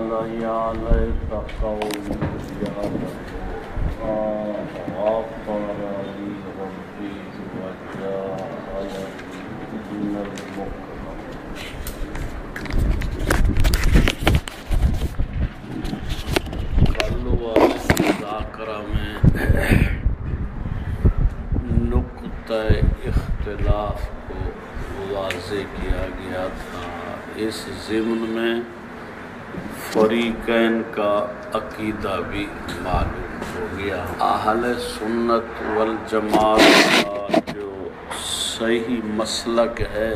قال يا ليت قومي يعلمون غفر لي ربي وجعلني من المكرمين. کل والے مذاکرہ میں نقطہ اختلاف کو واضح کیا گیا تھا. اس ضمن میں فریقین کا عقیدہ بھی معلوم ہو گیا. اہل سنت والجماعت کا جو صحیح مسلک ہے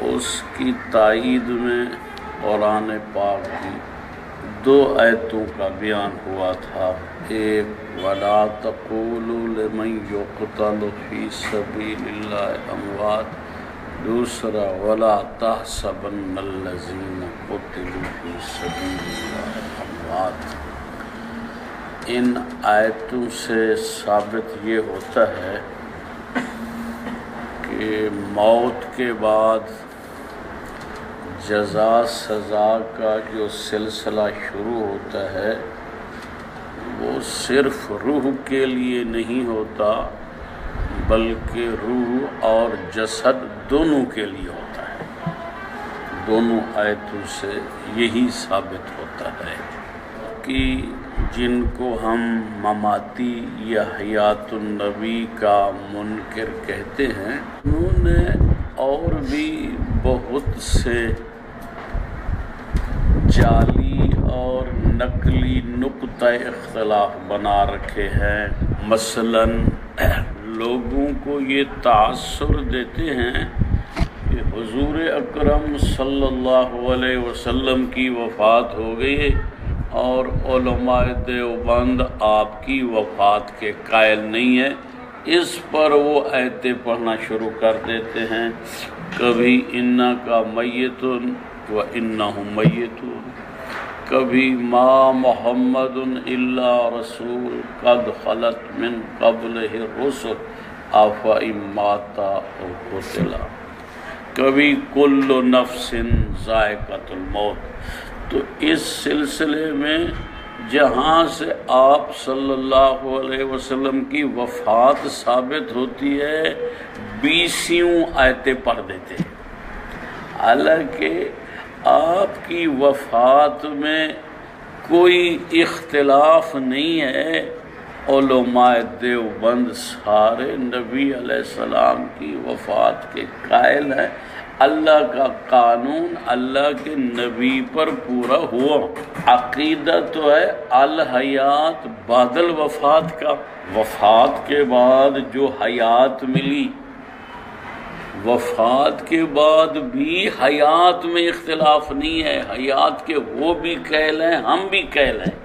اس کی تائید میں قرآن پاک کی 2 آیتوں کا بیان ہوا تھا. ایک وَلَا تَقُولُوا لِمَنْ يُقْتَلُ فِي سَبِيلِ اللَّهِ أَمْوَاتٌ. دوسرا وَلَا تَحْسَبَنَّ الَّذِينَ قُتِلُوا فِي سَبِيلِ اللَّهِ أَمْوَاتٌ. ان آیتوں سے ثابت یہ ہوتا ہے کہ موت کے بعد جزا سزا کا جو سلسلہ شروع ہوتا ہے وہ صرف روح کے لیے نہیں ہوتا بلکہ روح اور جسد دونوں کے لیے ہوتا ہے. دونوں آیتوں سے یہی ثابت ہوتا ہے کہ جن کو ہم مماتی یا حیات النبی کا منکر کہتے ہیں انہوں نے اور بھی بہت سے جعلی اور نقلی نقطہ اختلاف بنا رکھے ہیں. مثلا لوگوں کو یہ تاثر دیتے ہیں کہ حضور اکرم صلی اللہ علیہ وسلم کی وفات ہو گئی اور علماء دیوبند آپ کی وفات کے قائل نہیں ہے. اس پر وہ آیتیں پڑھنا شروع کر دیتے ہیں. کبھی انکا میتن و انہم میتون، کبھی ما محمد الا رسول قد خلت من قبلہ الرسل افإن مات او قتل، کبھی کل نفس ذائقۃ الموت. تو اس سلسلے میں جہاں سے آپ صلی اللہ علیہ وسلم کی وفات ثابت ہوتی ہے 20 آیتیں پڑھ دیتے ہیں. حالانکہ آپ کی وفات میں کوئی اختلاف نہیں ہے. علماء دیوبند سارے نبی علیہ السلام کی وفات کے قائل ہیں. اللہ کا قانون اللہ کے نبی پر پورا ہوا. عقیدہ تو ہے الحیات بعد الوفات کا. وفات کے بعد جو حیات ملی، وفات کے بعد بھی حیات میں اختلاف نہیں ہے. حیات کے وہ بھی قائل ہیں، ہم بھی قائل ہیں.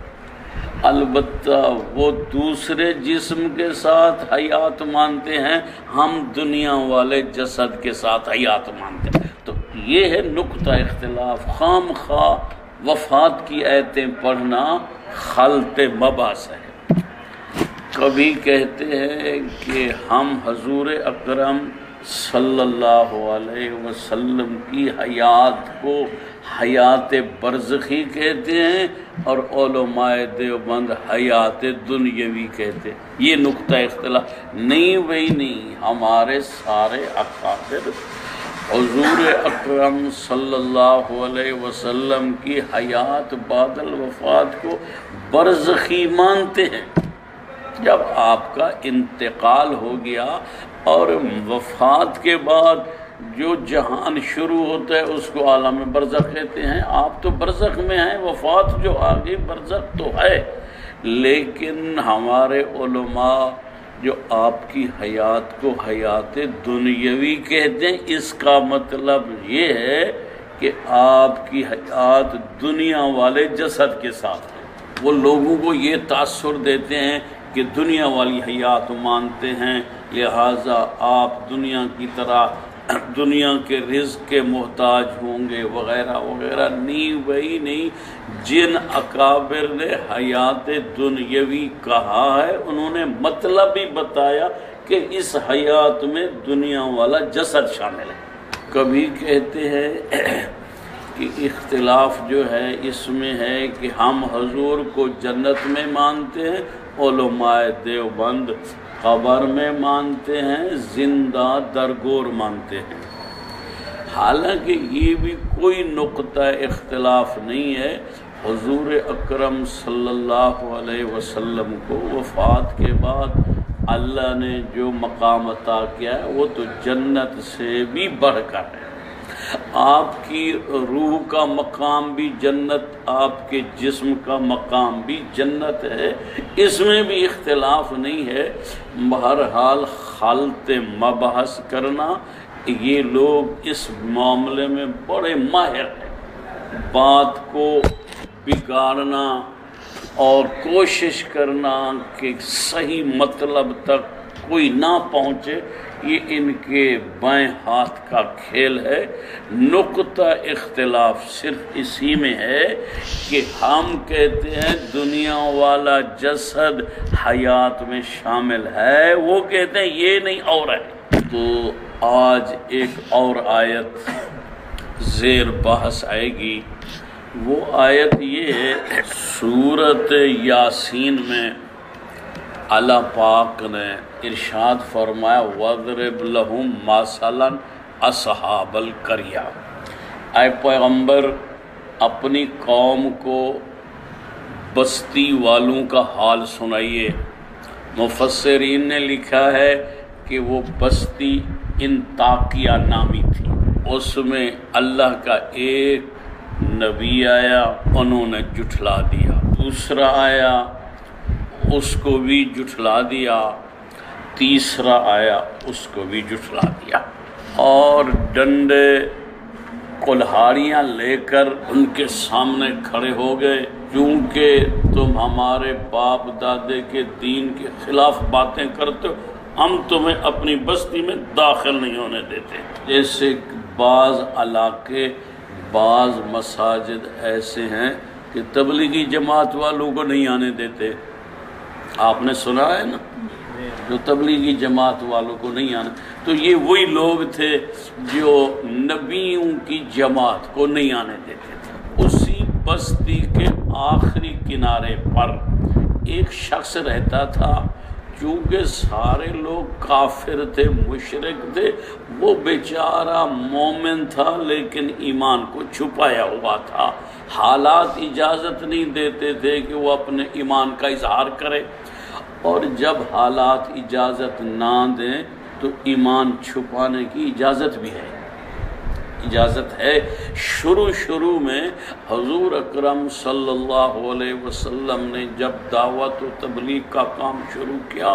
البتہ وہ دوسرے جسم کے ساتھ حیات مانتے ہیں، ہم دنیا والے جسد کے ساتھ حیات مانتے ہیں. تو یہ ہے نقطہ اختلاف. خام خواہ وفات کی آیتیں پڑھنا خلط مباحث ہے. کبھی کہتے ہیں کہ ہم حضور اکرم صلی اللہ علیہ وسلم کی حیات کو حیات برزخی کہتے ہیں اور علماء دیوبند حیات دنیاوی کہتے ہیں. یہ نقطہ اختلاف نہیں بھائی نہیں. ہمارے سارے اکابر حضور اکرم صلی اللہ علیہ وسلم کی حیات بعد الوفات کو برزخی مانتے ہیں. جب آپ کا انتقال ہو گیا اور وفات کے بعد جو جہان شروع ہوتا ہے اس کو عالم برزخ کہتے ہیں. آپ تو برزخ میں ہیں، وفات جو آگے برزخ تو ہے. لیکن ہمارے علماء جو آپ کی حیات کو حیات دنیاوی کہتے ہیں، اس کا مطلب یہ ہے کہ آپ کی حیات دنیا والے جسد کے ساتھ ہے. وہ لوگوں کو یہ تاثر دیتے ہیں کہ دنیا والی حیات مانتے ہیں، لہٰذا آپ دنیا کی طرح دنیا کے رزق کے محتاج ہوں گے وغیرہ وغیرہ. نہیں بھائی نہیں. جن اکابر نے حیات دنیاوی کہا ہے انہوں نے مطلب بھی بتایا کہ اس حیات میں دنیا والا جسد شامل ہے. کبھی کہتے ہیں کہ اختلاف جو ہے اس میں ہے کہ ہم حضور کو جنت میں مانتے ہیں، علماء دیوبند قبر میں مانتے ہیں، زندہ درگور مانتے ہیں۔ حالانکہ یہ بھی کوئی نقطہ اختلاف نہیں ہے، حضور اکرم صلی اللہ علیہ وسلم کو وفات کے بعد اللہ نے جو مقام عطا کیا ہے وہ تو جنت سے بھی بڑھ کر ہے۔ آپ کی روح کا مقام بھی جنت، آپ کے جسم کا مقام بھی جنت ہے، اس میں بھی اختلاف نہیں ہے۔ بہرحال خلط مبحث کرنا، یہ لوگ اس معاملے میں بڑے ماہر ہیں، بات کو بگاڑنا اور کوشش کرنا کہ صحیح مطلب تک کوئی نہ پہنچے، یہ ان کے بائیں ہاتھ کا کھیل ہے۔ نقطہ اختلاف صرف اسی میں ہے کہ ہم کہتے ہیں دنیا والا جسد حیات میں شامل ہے، وہ کہتے ہیں یہ نہیں اور ہے۔ تو آج ایک اور آیت زیر بحث آئے گی، وہ آیت یہ ہے سورۃ یاسین میں اللہ پاک نے ارشاد فرمایا وَاضْرِبْ لَهُمْ مَثَلًا أَصْحَابَ الْقَرْيَةِ، اے پیغمبر اپنی قوم کو بستی والوں کا حال سنائیے۔ مفسرین نے لکھا ہے کہ وہ بستی انطاکیہ نامی تھی، اس میں اللہ کا ایک نبی آیا، انہوں نے جھٹلا دیا، دوسرا آیا اس کو بھی جھٹلا دیا، تیسرا آیا اس کو بھی جھٹلا دیا، اور ڈنڈے کلہاڑیاں لے کر ان کے سامنے کھڑے ہو گئے، کیونکہ تم ہمارے باپ دادے کے دین کے خلاف باتیں کرتے ہو، ہم تمہیں اپنی بستی میں داخل نہیں ہونے دیتے۔ جیسے بعض علاقے، بعض مساجد ایسے ہیں کہ تبلیغی جماعت والوں کو نہیں آنے دیتے، آپ نے سنا ہے نا، جو تبلیغی جماعت والوں کو نہیں آنا، تو یہ وہی لوگ تھے جو نبیوں کی جماعت کو نہیں آنے دیتے تھے۔ اسی بستی کے آخری کنارے پر ایک شخص رہتا تھا، چونکہ سارے لوگ کافر تھے، مشرک تھے، وہ بیچارہ مومن تھا لیکن ایمان کو چھپایا ہوا تھا، حالات اجازت نہیں دیتے تھے کہ وہ اپنے ایمان کا اظہار کرے، اور جب حالات اجازت نہ دیں تو ایمان چھپانے کی اجازت بھی ہے، اجازت ہے۔ شروع میں حضور اکرم صلی اللہ علیہ وسلم نے جب دعوت و تبلیغ کا کام شروع کیا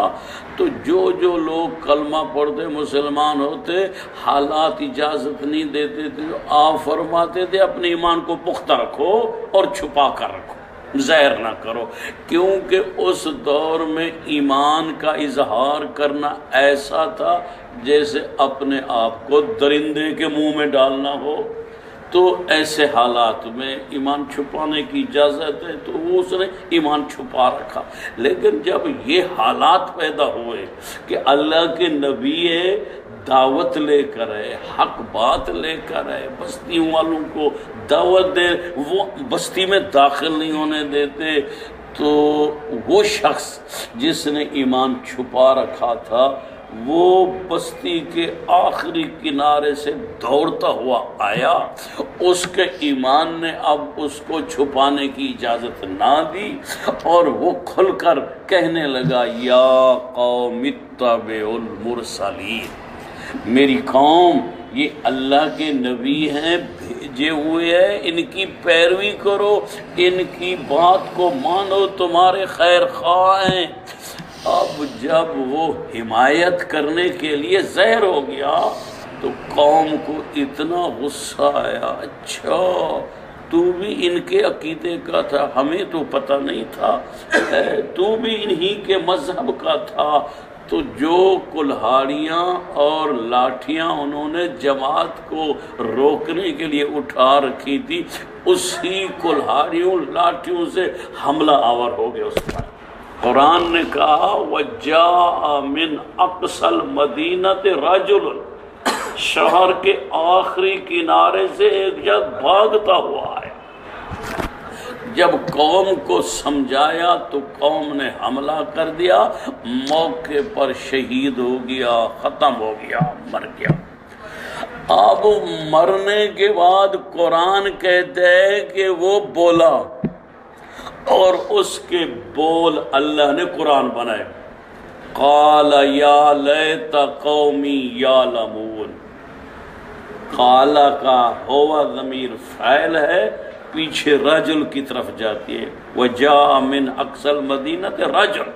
تو جو لوگ کلمہ پڑھتے مسلمان ہوتے، حالات اجازت نہیں دیتے تھے، آپ فرماتے تھے اپنے ایمان کو پختہ رکھو اور چھپا کر رکھو، ظاہر نہ کرو، کیونکہ اس دور میں ایمان کا اظہار کرنا ایسا تھا جیسے اپنے آپ کو درندے کے منہ میں ڈالنا ہو، تو ایسے حالات میں ایمان چھپانے کی اجازت ہے، تو وہ اس نے ایمان چھپا رکھا۔ لیکن جب یہ حالات پیدا ہوئے کہ اللہ کے نبی دعوت لے کر آئے، حق بات لے کر آئے، بستیوں والوں کو دعوت دے، وہ بستی میں داخل نہیں ہونے دیتے، تو وہ شخص جس نے ایمان چھپا رکھا تھا وہ بستی کے آخری کنارے سے دوڑتا ہوا آیا، اس کے ایمان نے اب اس کو چھپانے کی اجازت نہ دی، اور وہ کھل کر کہنے لگا یا قوم اتبعوا المرسلین، میری قوم یہ اللہ کے نبی ہیں، بھیجے ہوئے ہیں، ان کی پیروی کرو، ان کی بات کو مانو، تمہارے خیر خواہ ہیں۔ اب جب وہ حمایت کرنے کے لیے ظاہر ہو گیا تو قوم کو اتنا غصہ آیا، اچھا تو بھی ان کے عقیدے کا تھا، ہمیں تو پتہ نہیں تھا، تو بھی انہی کے مذہب کا تھا۔ تو جو کلہاڑیاں اور لاٹھیاں انہوں نے جماعت کو روکنے کے لیے اٹھا رکھی تھی، اسی کلہاڑیوں لاٹھیوں سے حملہ آور ہو گیا اس پر۔ قرآن نے کہا وَجَاءَ مِنْ أَقْصَى الْمَدِينَةِ رَجُلٌ، شہر کے آخری کنارے سے ایک شخص بھاگتا ہوا ہے۔ جب قوم کو سمجھایا تو قوم نے حملہ کر دیا، موقع پر شہید ہو گیا، ختم ہو گیا، مر گیا۔ اب مرنے کے بعد قرآن کہتا ہے کہ وہ بولا، اور اس کے بول اللہ نے قرآن بنائے۔ قال یا لیت قومی یعلمون، قال کا ہوا ضمیر فاعل ہے، پیچھے رجل کی طرف جاتی ہے، وجاء من اقصی المدینہ رجل۔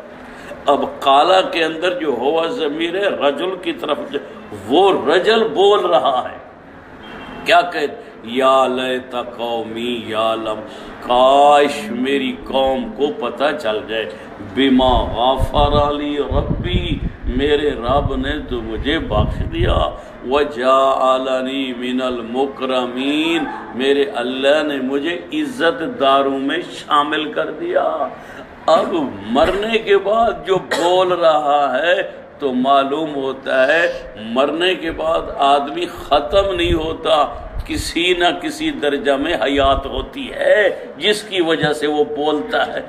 اب قالا کے اندر جو ہوا ضمیر ہے رجل کی طرف وہ رجل بول رہا ہے، کیا کہ یا لیت قومی یعلم، کاش میری قوم کو پتہ چل جائے، بما غفر لی ربی، میرے رب نے تو مجھے بخش دیا، وجعلنی من المکرمین، میرے اللہ نے مجھے عزت داروں میں شامل کر دیا۔ اب مرنے کے بعد جو بول رہا ہے تو معلوم ہوتا ہے مرنے کے بعد آدمی ختم نہیں ہوتا، کسی نہ کسی درجہ میں حیات ہوتی ہے جس کی وجہ سے وہ بولتا ہے۔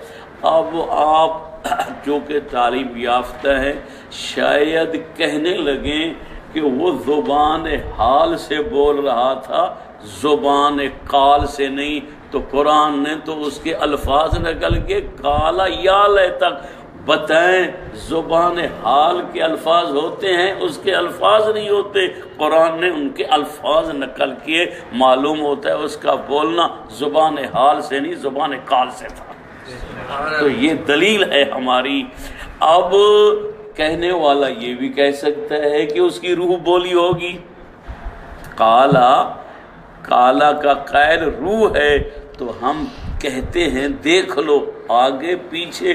اب آپ جو کہ تعلیم یافتہ ہیں شاید کہنے لگیں کہ وہ زبان حال سے بول رہا تھا، زبان قال سے نہیں، تو قرآن نے تو اس کے الفاظ نکل کے کالا یا لے تک بتائیں، زبان حال کے الفاظ ہوتے ہیں، اس کے الفاظ نہیں ہوتے، قرآن نے ان کے الفاظ نقل کیے، معلوم ہوتا ہے اس کا بولنا زبان حال سے نہیں زبان قال سے تھا۔ تو یہ دلیل ہے ہماری۔ اب کہنے والا یہ بھی کہہ سکتا ہے کہ اس کی روح بولی ہوگی، کالا کالا کا قائل روح ہے، تو ہم کہتے ہیں دیکھ لو آگے پیچھے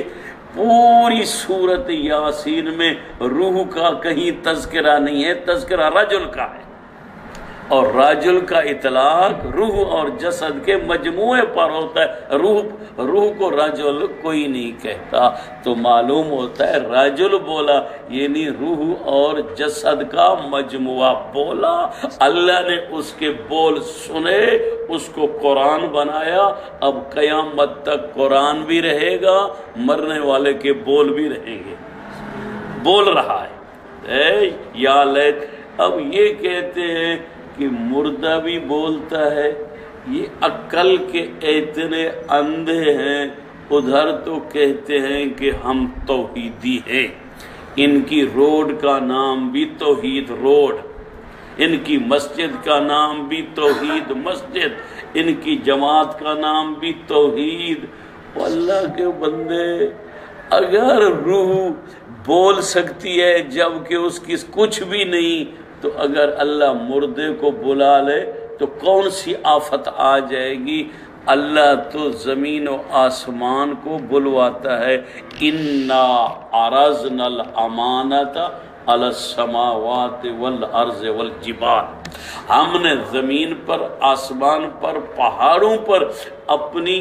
پوری سورت یاسین میں روح کا کہیں تذکرہ نہیں ہے، تذکرہ رجل کا ہے، اور رجل کا اطلاق روح اور جسد کے مجموعے پر ہوتا ہے، روح کو رجل کوئی نہیں کہتا، تو معلوم ہوتا ہے رجل بولا یعنی روح اور جسد کا مجموعہ بولا، اللہ نے اس کے بول سنے، اس کو قرآن بنایا، اب قیامت تک قرآن بھی رہے گا، مرنے والے کے بول بھی رہیں گے، بول رہا ہے یا لیت۔ اب یہ کہتے ہیں کہ مردہ بھی بولتا ہے، یہ عقل کے اتنے اندھے ہیں، ادھر تو کہتے ہیں کہ ہم توحیدی ہیں، ان کی روڈ کا نام بھی توحید روڈ، ان کی مسجد کا نام بھی توحید مسجد، ان کی جماعت کا نام بھی توحید۔ اللہ کے بندے، اگر روح بول سکتی ہے جبکہ اس کی کچھ بھی نہیں، تو اگر اللہ مردے کو بلا لے تو کون سی آفت آ جائے گی؟ اللہ تو زمین و آسمان کو بلواتا ہے، انا عرضنا الامانۃ علی السماوات والارض والجبال، ہم نے زمین پر، آسمان پر، پہاڑوں پر اپنی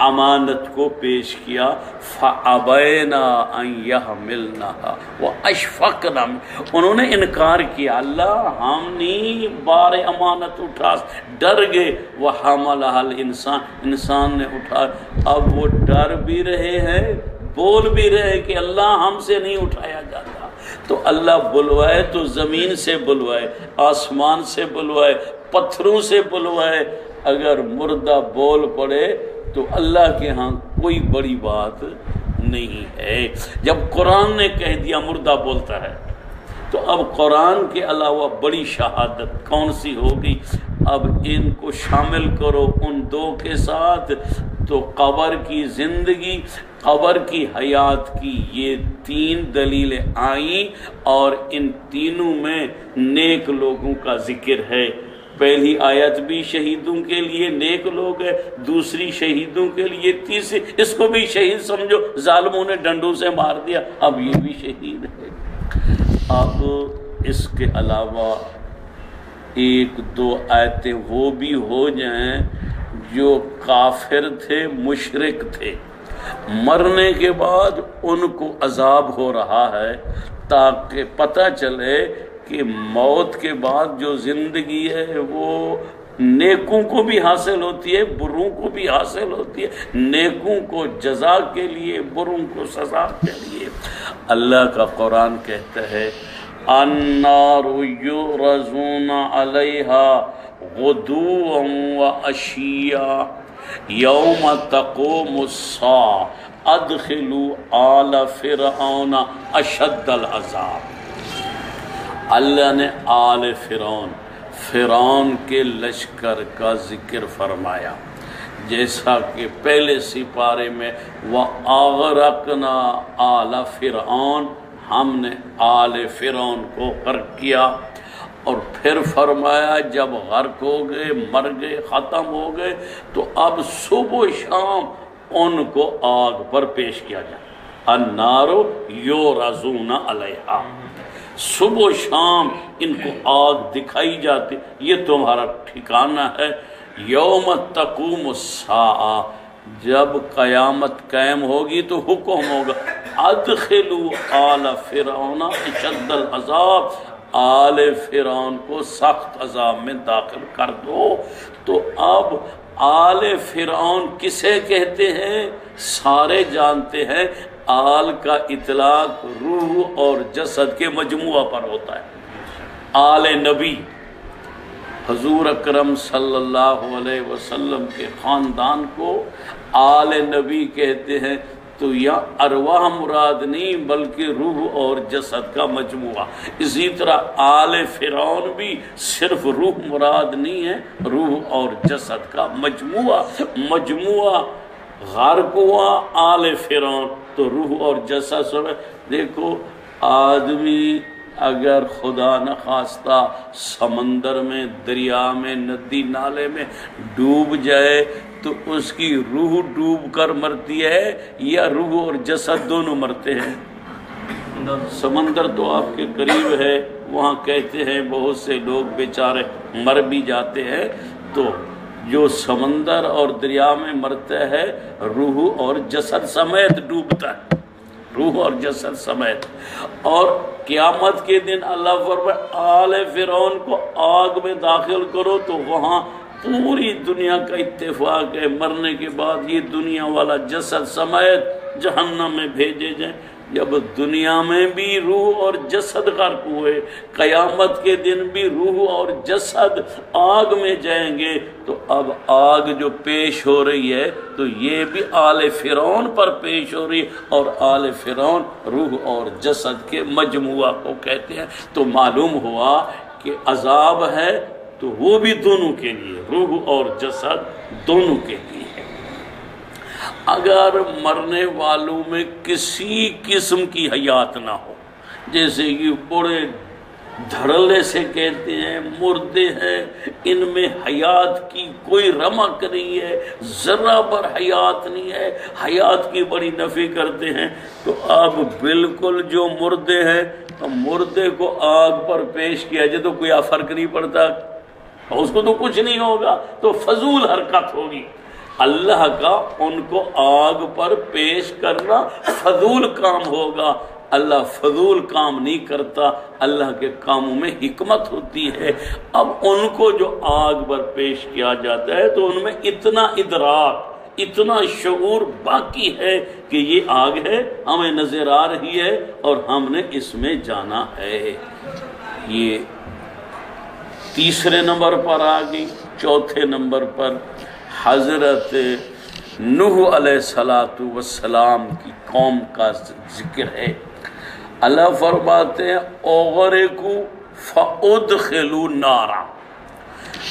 امانت کو پیش کیا، فَأَبَيْنَا أَن يَحْمِلْنَهَا وَأَشْفَقْنَا، انہوں نے انکار کیا، اللہ ہم نہیں بار امانت اٹھا، ڈر گئے، وَحَمَلَهَا الْإِنسان، انسان نے اٹھا۔ اب وہ ڈر بھی رہے ہیں، بول بھی رہے کہ اللہ ہم سے نہیں اٹھایا جاتا، تو اللہ بلوائے تو زمین سے بلوائے، آسمان سے بلوائے، پتھروں سے بلوائے، اگر مردہ بول پڑے تو اللہ کے ہاں کوئی بڑی بات نہیں ہے۔ جب قرآن نے کہہ دیا مردہ بولتا ہے تو اب قرآن کے علاوہ بڑی شہادت کون سی ہوگی؟ اب ان کو شامل کرو ان دو کے ساتھ تو قبر کی زندگی، قبر کی حیات کی یہ تین دلیلیں آئیں، اور ان تینوں میں نیک لوگوں کا ذکر ہے۔ پہلی آیت بھی شہیدوں کے لیے نیک لوگ ہے، دوسری شہیدوں کے لیے، تیسری اس کو بھی شہید سمجھو، ظالموں نے ڈنڈوں سے مار دیا، اب یہ بھی شہید ہے۔ اب اس کے علاوہ ایک دو آیتیں وہ بھی ہو جائیں جو کافر تھے، مشرک تھے، مرنے کے بعد ان کو عذاب ہو رہا ہے، تاکہ پتہ چلے کہ موت کے بعد جو زندگی ہے وہ نیکوں کو بھی حاصل ہوتی ہے، بروں کو بھی حاصل ہوتی ہے، نیکوں کو جزا کے لیے، بروں کو سزا کے لیے۔ اللہ کا قرآن کہتا ہے النار یعرضون علیہا غدوا وعشیا یوم تقوم الساعہ ادخلوا آل فرعون اشد العذاب۔ اللہ نے آل فرعون کے لشکر کا ذکر فرمایا، جیسا کہ پہلے سپارے میں وَأَغْرَقْنَا آلَ فرعون، ہم نے آل فرعون کو غرق کیا، اور پھر فرمایا جب غرق ہو گئے، مر گئے، ختم ہو گئے، تو اب صبح و شام ان کو آگ پر پیش کیا جائے۔ النار یعرضون علیہا، صبح و شام ان کو آگ دکھائی جاتی، یہ تمہارا ٹھکانہ ہے۔ یوم تقوم الساعہ، جب قیامت قائم ہوگی تو حکم ہوگا ادخلوا آل فرعون اشد العذاب، آل فرعون کو سخت عذاب میں داخل کر دو۔ تو اب آل فرعون کسے کہتے ہیں؟ سارے جانتے ہیں، آل کا اطلاق روح اور جسد کے مجموعہ پر ہوتا ہے۔ آل نبی، حضور اکرم صلی اللہ علیہ وسلم کے خاندان کو آل نبی کہتے ہیں، تو یہ ارواح مراد نہیں بلکہ روح اور جسد کا مجموعہ۔ اسی طرح آل فرعون بھی صرف روح مراد نہیں ہے، روح اور جسد کا مجموعہ غرق ہوا آل فرعون تو روح اور جسد سب۔ دیکھو آدمی اگر خدا نخواستہ سمندر میں، دریا میں، ندی نالے میں ڈوب جائے تو اس کی روح ڈوب کر مرتی ہے یا روح اور جسد دونوں مرتے ہیں؟ سمندر تو آپ کے قریب ہے، وہاں کہتے ہیں بہت سے لوگ بیچارے مر بھی جاتے ہیں، تو جو سمندر اور دریا میں مرتا ہے روح اور جسد سمیت ڈوبتا ہے، روح اور جسد سمیت۔ اور قیامت کے دن اللہ فرمائے آل فرعون کو آگ میں داخل کرو، تو وہاں پوری دنیا کا اتفاق ہے مرنے کے بعد یہ دنیا والا جسد سمیت جہنم میں بھیجے جائیں۔ جب دنیا میں بھی روح اور جسد غرق ہوئے، قیامت کے دن بھی روح اور جسد آگ میں جائیں گے، تو اب آگ جو پیش ہو رہی ہے تو یہ بھی آل فرعون پر پیش ہو رہی ہے، اور آل فرعون روح اور جسد کے مجموعہ کو کہتے ہیں۔ تو معلوم ہوا کہ عذاب ہے تو وہ بھی دونوں کے لیے، روح اور جسد دونوں کے لیے ہے۔ اگر مرنے والوں میں کسی قسم کی حیات نہ ہو، جیسے کہ بڑے دھڑلے سے کہتے ہیں مردے ہیں، ان میں حیات کی کوئی رمق نہیں ہے، ذرہ پر حیات نہیں ہے، حیات کی بڑی نفی کرتے ہیں، تو اب بالکل جو مردے ہیں مردے کو آگ پر پیش کیا جائے تو کوئی فرق نہیں پڑتا، اس کو تو کچھ نہیں ہوگا، تو فضول حرکت ہوگی۔ اللہ کا ان کو آگ پر پیش کرنا فضول کام ہوگا، اللہ فضول کام نہیں کرتا، اللہ کے کاموں میں حکمت ہوتی ہے۔ اب ان کو جو آگ پر پیش کیا جاتا ہے تو ان میں اتنا ادراک، اتنا شعور باقی ہے کہ یہ آگ ہے، ہمیں نظر آ رہی ہے اور ہم نے اس میں جانا ہے۔ یہ تیسرے نمبر پر آ گئی۔ چوتھے نمبر پر حضرت نوح علیہ السلام کی قوم کا ذکر ہے۔ اللہ فرماتے ہیں اغرقوا فادخلوا نارا،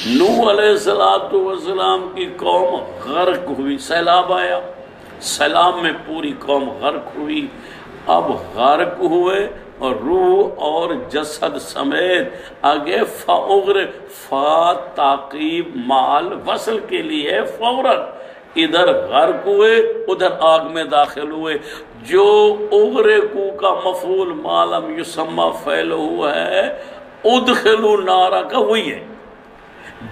نوح علیہ السلام کی قوم غرق ہوئی، سیلاب آیا، سیلاب میں پوری قوم غرق ہوئی۔ اب غرق ہوئے اور روح اور جسد سمیت آگے فا تعقیب مال وصل کے لیے فوراً ادھر غرق ہوئے ادھر آگ میں داخل ہوئے۔ جو اغرقوا کا مفعول معلوم یسمى فعل ہوا ہے ادخلوا نارا کا وہی ہے۔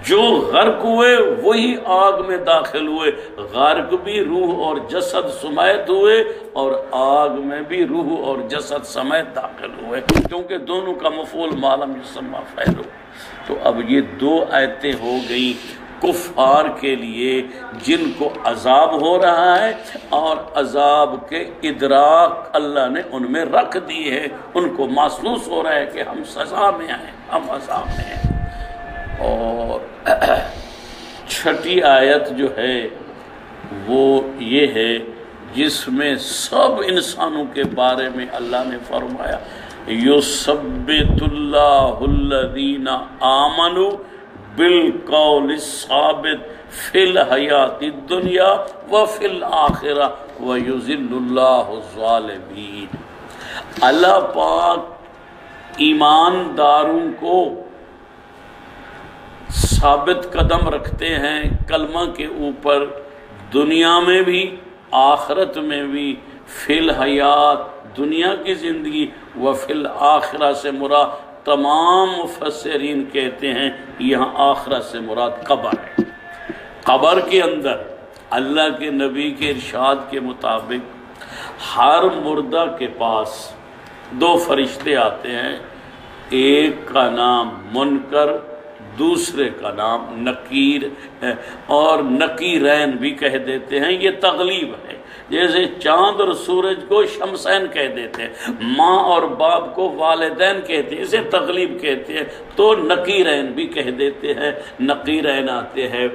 جو غرق ہوئے وہی آگ میں داخل ہوئے، غرق بھی روح اور جسد سمیت ہوئے اور آگ میں بھی روح اور جسد سمیت داخل ہوئے، کیونکہ دونوں کا مفعول ما لم یسمى فاعل۔ تو اب یہ دو آیتیں ہو گئی کفار کے لیے جن کو عذاب ہو رہا ہے اور عذاب کے ادراک اللہ نے ان میں رکھ دی ہے، ان کو محسوس ہو رہا ہے کہ ہم سزا میں ہیں، ہم عذاب میں ہیں۔ اور چھٹی آیت جو ہے وہ یہ ہے جس میں سب انسانوں کے بارے میں اللہ نے فرمایا یثبت اللہ الذین آمنوا بالقول الثابت فی الحیات الدنیا وفی الآخرہ ویذل اللہ الظالمین۔ اللہ پاک ایمانداروں کو ثابت قدم رکھتے ہیں کلمہ کے اوپر، دنیا میں بھی آخرت میں بھی، فی الحیات دنیا کی زندگی، و فی الآخرہ سے مراد تمام مفسرین کہتے ہیں یہاں آخرت سے مراد قبر ہے۔ قبر کے اندر اللہ کے نبی کے ارشاد کے مطابق ہر مردہ کے پاس دو فرشتے آتے ہیں، ایک کا نام منکر، دوسرے کا نام نکیر ہے، اور نکیرین بھی کہہ دیتے ہیں، یہ تغلیب ہے۔ جیسے چاند اور سورج کو شمسین کہہ دیتے ہیں، ماں اور باپ کو والدین کہتے ہیں، اسے تغلیب کہتے ہیں، تو نکیرین بھی کہہ دیتے ہیں، نکیرین آتے ہیں۔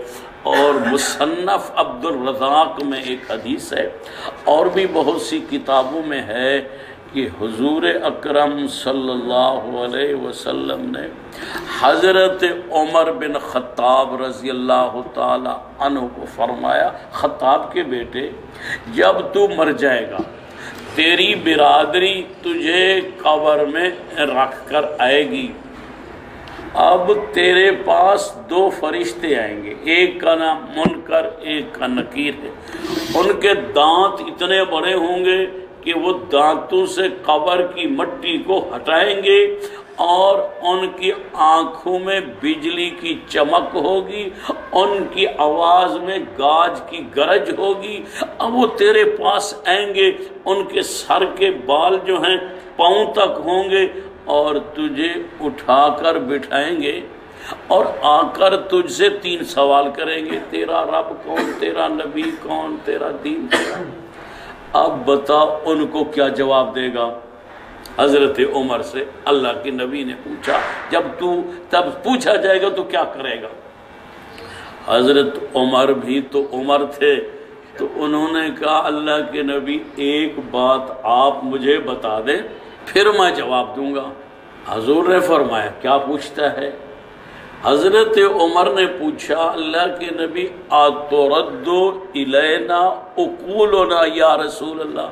اور مصنف عبد الرزاق میں ایک حدیث ہے، اور بھی بہت سی کتابوں میں ہے کہ حضور اکرم صلی اللہ علیہ وسلم نے حضرت عمر بن خطاب رضی اللہ تعالی عنہ کو فرمایا، خطاب کے بیٹے جب تو مر جائے گا تیری برادری تجھے قبر میں رکھ کر آئے گی، اب تیرے پاس دو فرشتے آئیں گے، ایک کا نام منکر ایک کا نکیر ہے، ان کے دانت اتنے بڑے ہوں گے کہ وہ دانتوں سے قبر کی مٹی کو ہٹائیں گے اور ان کی آنکھوں میں بجلی کی چمک ہوگی، ان کی آواز میں گاج کی گرج ہوگی۔ اب وہ تیرے پاس آئیں گے، ان کے سر کے بال جو ہیں پاؤں تک ہوں گے اور تجھے اٹھا کر بٹھائیں گے اور آ کر تجھ سے تین سوال کریں گے، تیرا رب کون، تیرا نبی کون، تیرا دین کیا۔ اب بتا ان کو کیا جواب دے گا؟ حضرت عمر سے اللہ کے نبی نے پوچھا، تب پوچھا جائے گا تو کیا کرے گا؟ حضرت عمر بھی تو عمر تھے، تو انہوں نے کہا اللہ کے نبی ایک بات آپ مجھے بتا دیں پھر میں جواب دوں گا۔ حضور نے فرمایا کیا پوچھتا ہے؟ حضرت عمر نے پوچھا اللہ کے نبی آترد الینا عقولنا یا رسول اللہ،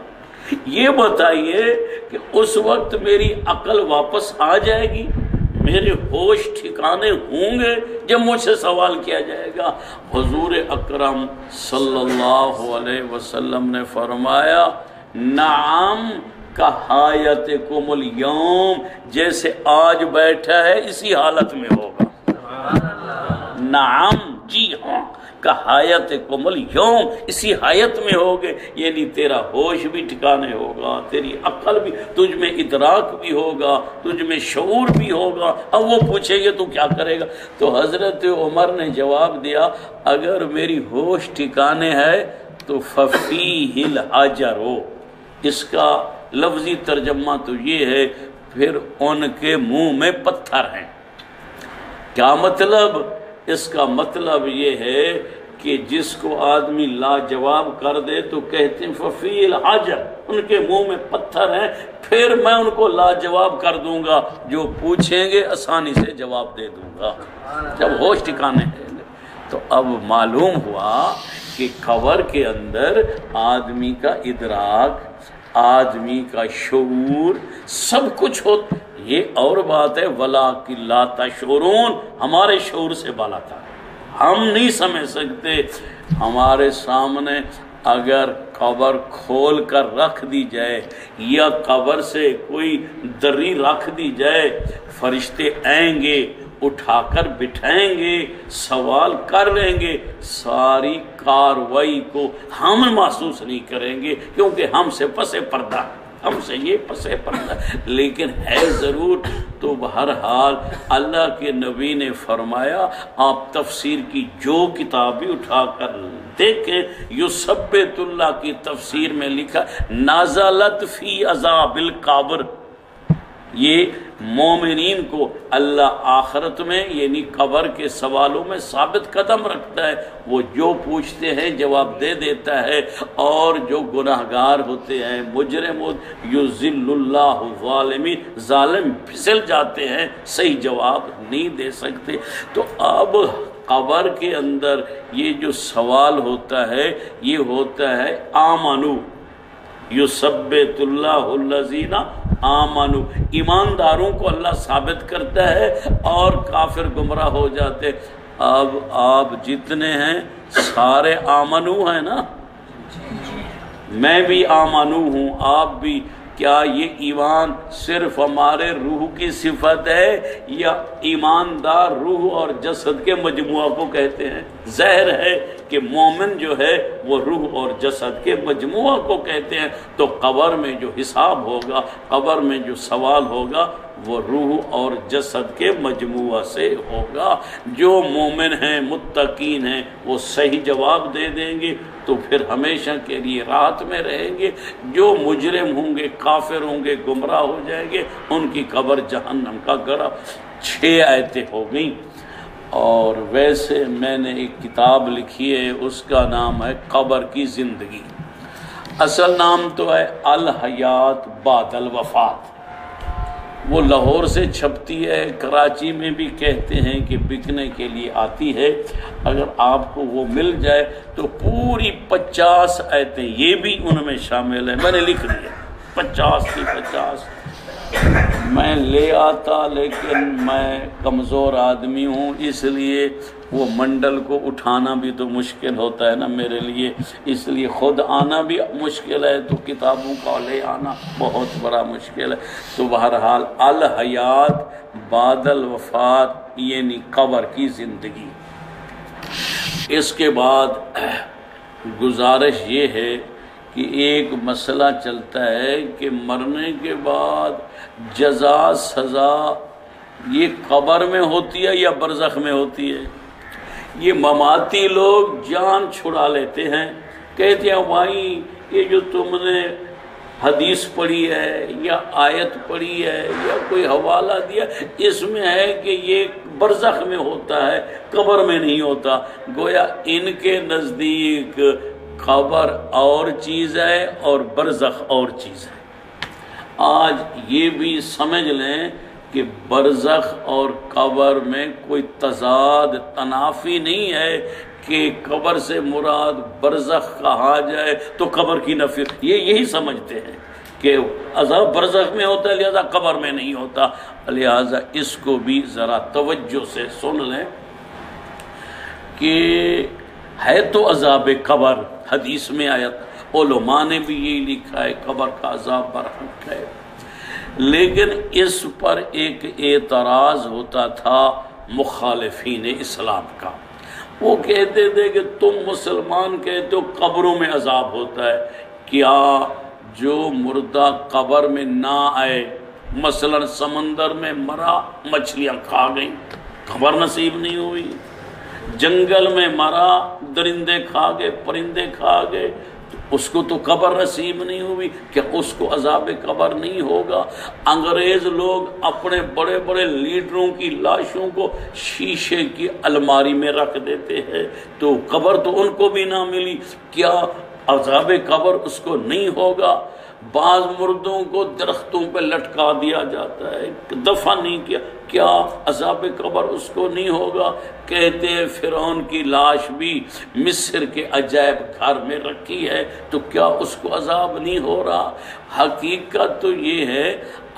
یہ بتائیے کہ اس وقت میری عقل واپس آ جائے گی، میرے ہوش ٹھکانے ہوں گے جب مجھ سے سوال کیا جائے گا؟ حضور اکرم صلی اللہ علیہ وسلم نے فرمایا نعم کحایتکم اليوم، جیسے آج بیٹھا ہے اسی حالت میں ہوگا۔ نعم جی ہاں، کحایتکم اليوم، اسی حیات میں ہوگے، یعنی تیرا ہوش بھی ٹھکانے ہوگا، تیری عقل بھی، تجھ میں ادراک بھی ہوگا، تجھ میں شعور بھی ہوگا۔ اب وہ پوچھیں گے تو کیا کرے گا؟ تو حضرت عمر نے جواب دیا اگر میری ہوش ٹھکانے ہے تو ففیہ الحجر، اس کا لفظی ترجمہ تو یہ ہے پھر ان کے منہ میں پتھر ہیں۔ کیا مطلب؟ اس کا مطلب یہ ہے کہ جس کو آدمی لاجواب کر دے تو کہتے ہیں ففی الحجر، ان کے منہ میں پتھر ہیں، پھر میں ان کو لاجواب کر دوں گا، جو پوچھیں گے آسانی سے جواب دے دوں گا جب ہوش ٹھکانے ہیں۔ تو اب معلوم ہوا کہ قبر کے اندر آدمی کا ادراک، آدمی کا شعور، سب کچھ ہوتا۔ یہ اور بات ہے وَلَٰكِن لَا تَشْعُرُونَ، ہمارے شعور سے بالا تھا، ہم نہیں سمجھ سکتے۔ ہمارے سامنے اگر قبر کھول کر رکھ دی جائے یا قبر سے کوئی دری رکھ دی جائے، فرشتے آئیں گے اٹھا کر بٹھائیں گے، سوال کر لیں گے، ساری کاروائی کو ہم محسوس نہیں کریں گے کیونکہ ہم سے پس پردہ، ہم سے یہ پس پردہ، لیکن ہے ضرور۔ تو بہرحال اللہ کے نبی نے فرمایا آپ تفسیر کی جو کتاب بھی اٹھا کر دیکھیں، یثبت اللہ کی تفسیر میں لکھا نازلت فی عذاب القبر، یہ مومنین کو اللہ آخرت میں یعنی قبر کے سوالوں میں ثابت قدم رکھتا ہے، وہ جو پوچھتے ہیں جواب دے دیتا ہے، اور جو گناہگار ہوتے ہیں مجرم یذل اللہ الظالمین، ظالم پھسل جاتے ہیں، صحیح جواب نہیں دے سکتے۔ تو اب قبر کے اندر یہ جو سوال ہوتا ہے یہ ہوتا ہے آمنو، یثبت اللہ الذین آمنو، ایمانداروں کو اللہ ثابت کرتا ہے اور کافر گمراہ ہو جاتے۔ اب آپ جتنے ہیں سارے آمنو ہیں نا، میں بھی آمنو ہوں، آپ بھی۔ کیا یہ ایمان صرف ہمارے روح کی صفت ہے یا ایماندار روح اور جسد کے مجموعہ کو کہتے ہیں؟ ظاہر ہے کہ مومن جو ہے وہ روح اور جسد کے مجموعہ کو کہتے ہیں۔ تو قبر میں جو حساب ہوگا، قبر میں جو سوال ہوگا وہ روح اور جسد کے مجموعہ سے ہوگا۔ جو مومن ہیں متقین ہیں وہ صحیح جواب دے دیں گے تو پھر ہمیشہ کے لیے راحت میں رہیں گے، جو مجرم ہوں گے کافر ہوں گے گمراہ ہو جائیں گے، ان کی قبر جہنم کا گڑھا۔ 6 آیتیں ہو گئیں۔ اور ویسے میں نے ایک کتاب لکھی ہے، اس کا نام ہے قبر کی زندگی، اصل نام تو ہے الحیات بعد الوفات، وہ لاہور سے چھپتی ہے، کراچی میں بھی کہتے ہیں کہ بکنے کے لیے آتی ہے، اگر آپ کو وہ مل جائے تو پوری 50 آیتیں یہ بھی ان میں شامل ہیں، میں نے لکھ لی ہے 50 کی 50۔ میں لے آتا لیکن میں کمزور آدمی ہوں، اس لیے وہ منڈل کو اٹھانا بھی تو مشکل ہوتا ہے نا میرے لیے، اس لیے خود آنا بھی مشکل ہے تو کتابوں کا لے آنا بہت بڑا مشکل ہے۔ تو بہرحال الحیات بعد الوفات یعنی قبر کی زندگی۔ اس کے بعد گزارش یہ ہے کہ ایک مسئلہ چلتا ہے کہ مرنے کے بعد جزا سزا یہ قبر میں ہوتی ہے یا برزخ میں ہوتی ہے؟ یہ مماتی لوگ جان چھڑا لیتے ہیں، کہتے ہیں بھائی یہ جو تم نے حدیث پڑھی ہے یا آیت پڑھی ہے یا کوئی حوالہ دیا، اس میں ہے کہ یہ برزخ میں ہوتا ہے قبر میں نہیں ہوتا۔ گویا ان کے نزدیک قبر اور چیز ہے اور برزخ اور چیز ہے۔ آج یہ بھی سمجھ لیں کہ برزخ اور قبر میں کوئی تضاد تنافی نہیں ہے کہ قبر سے مراد برزخ کہا جائے تو قبر کی نفی، یہ یہی سمجھتے ہیں کہ عذاب برزخ میں ہوتا ہے لہذا قبر میں نہیں ہوتا۔ لہذا اس کو بھی ذرا توجہ سے سن لیں کہ ہے تو عذاب قبر، حدیث میں آیا، علماء نے بھی یہی لکھا ہے قبر کا عذاب برحق ہے، لیکن اس پر ایک اعتراض ہوتا تھا مخالفین اسلام کا۔ وہ کہتے تھے کہ تم مسلمان کہتے ہو قبروں میں عذاب ہوتا ہے، کیا جو مردہ قبر میں نہ آئے، مثلا سمندر میں مرا مچھلیاں کھا گئیں خبر نصیب نہیں ہوئی، جنگل میں مرا درندے کھا گئے پرندے کھا گئے، اس کو تو قبر نصیب نہیں ہوئی، کیا اس کو عذاب قبر نہیں ہوگا؟ انگریز لوگ اپنے بڑے بڑے لیڈروں کی لاشوں کو شیشے کی الماری میں رکھ دیتے ہیں، تو قبر تو ان کو بھی نہ ملی، کیا عذاب قبر اس کو نہیں ہوگا؟ بعض مردوں کو درختوں پہ لٹکا دیا جاتا ہے، دفن نہیں کیا، کیا عذاب قبر اس کو نہیں ہوگا؟ کہتے ہیں فرعون کی لاش بھی مصر کے عجائب گھر میں رکھی ہے، تو کیا اس کو عذاب نہیں ہو رہا؟ حقیقت تو یہ ہے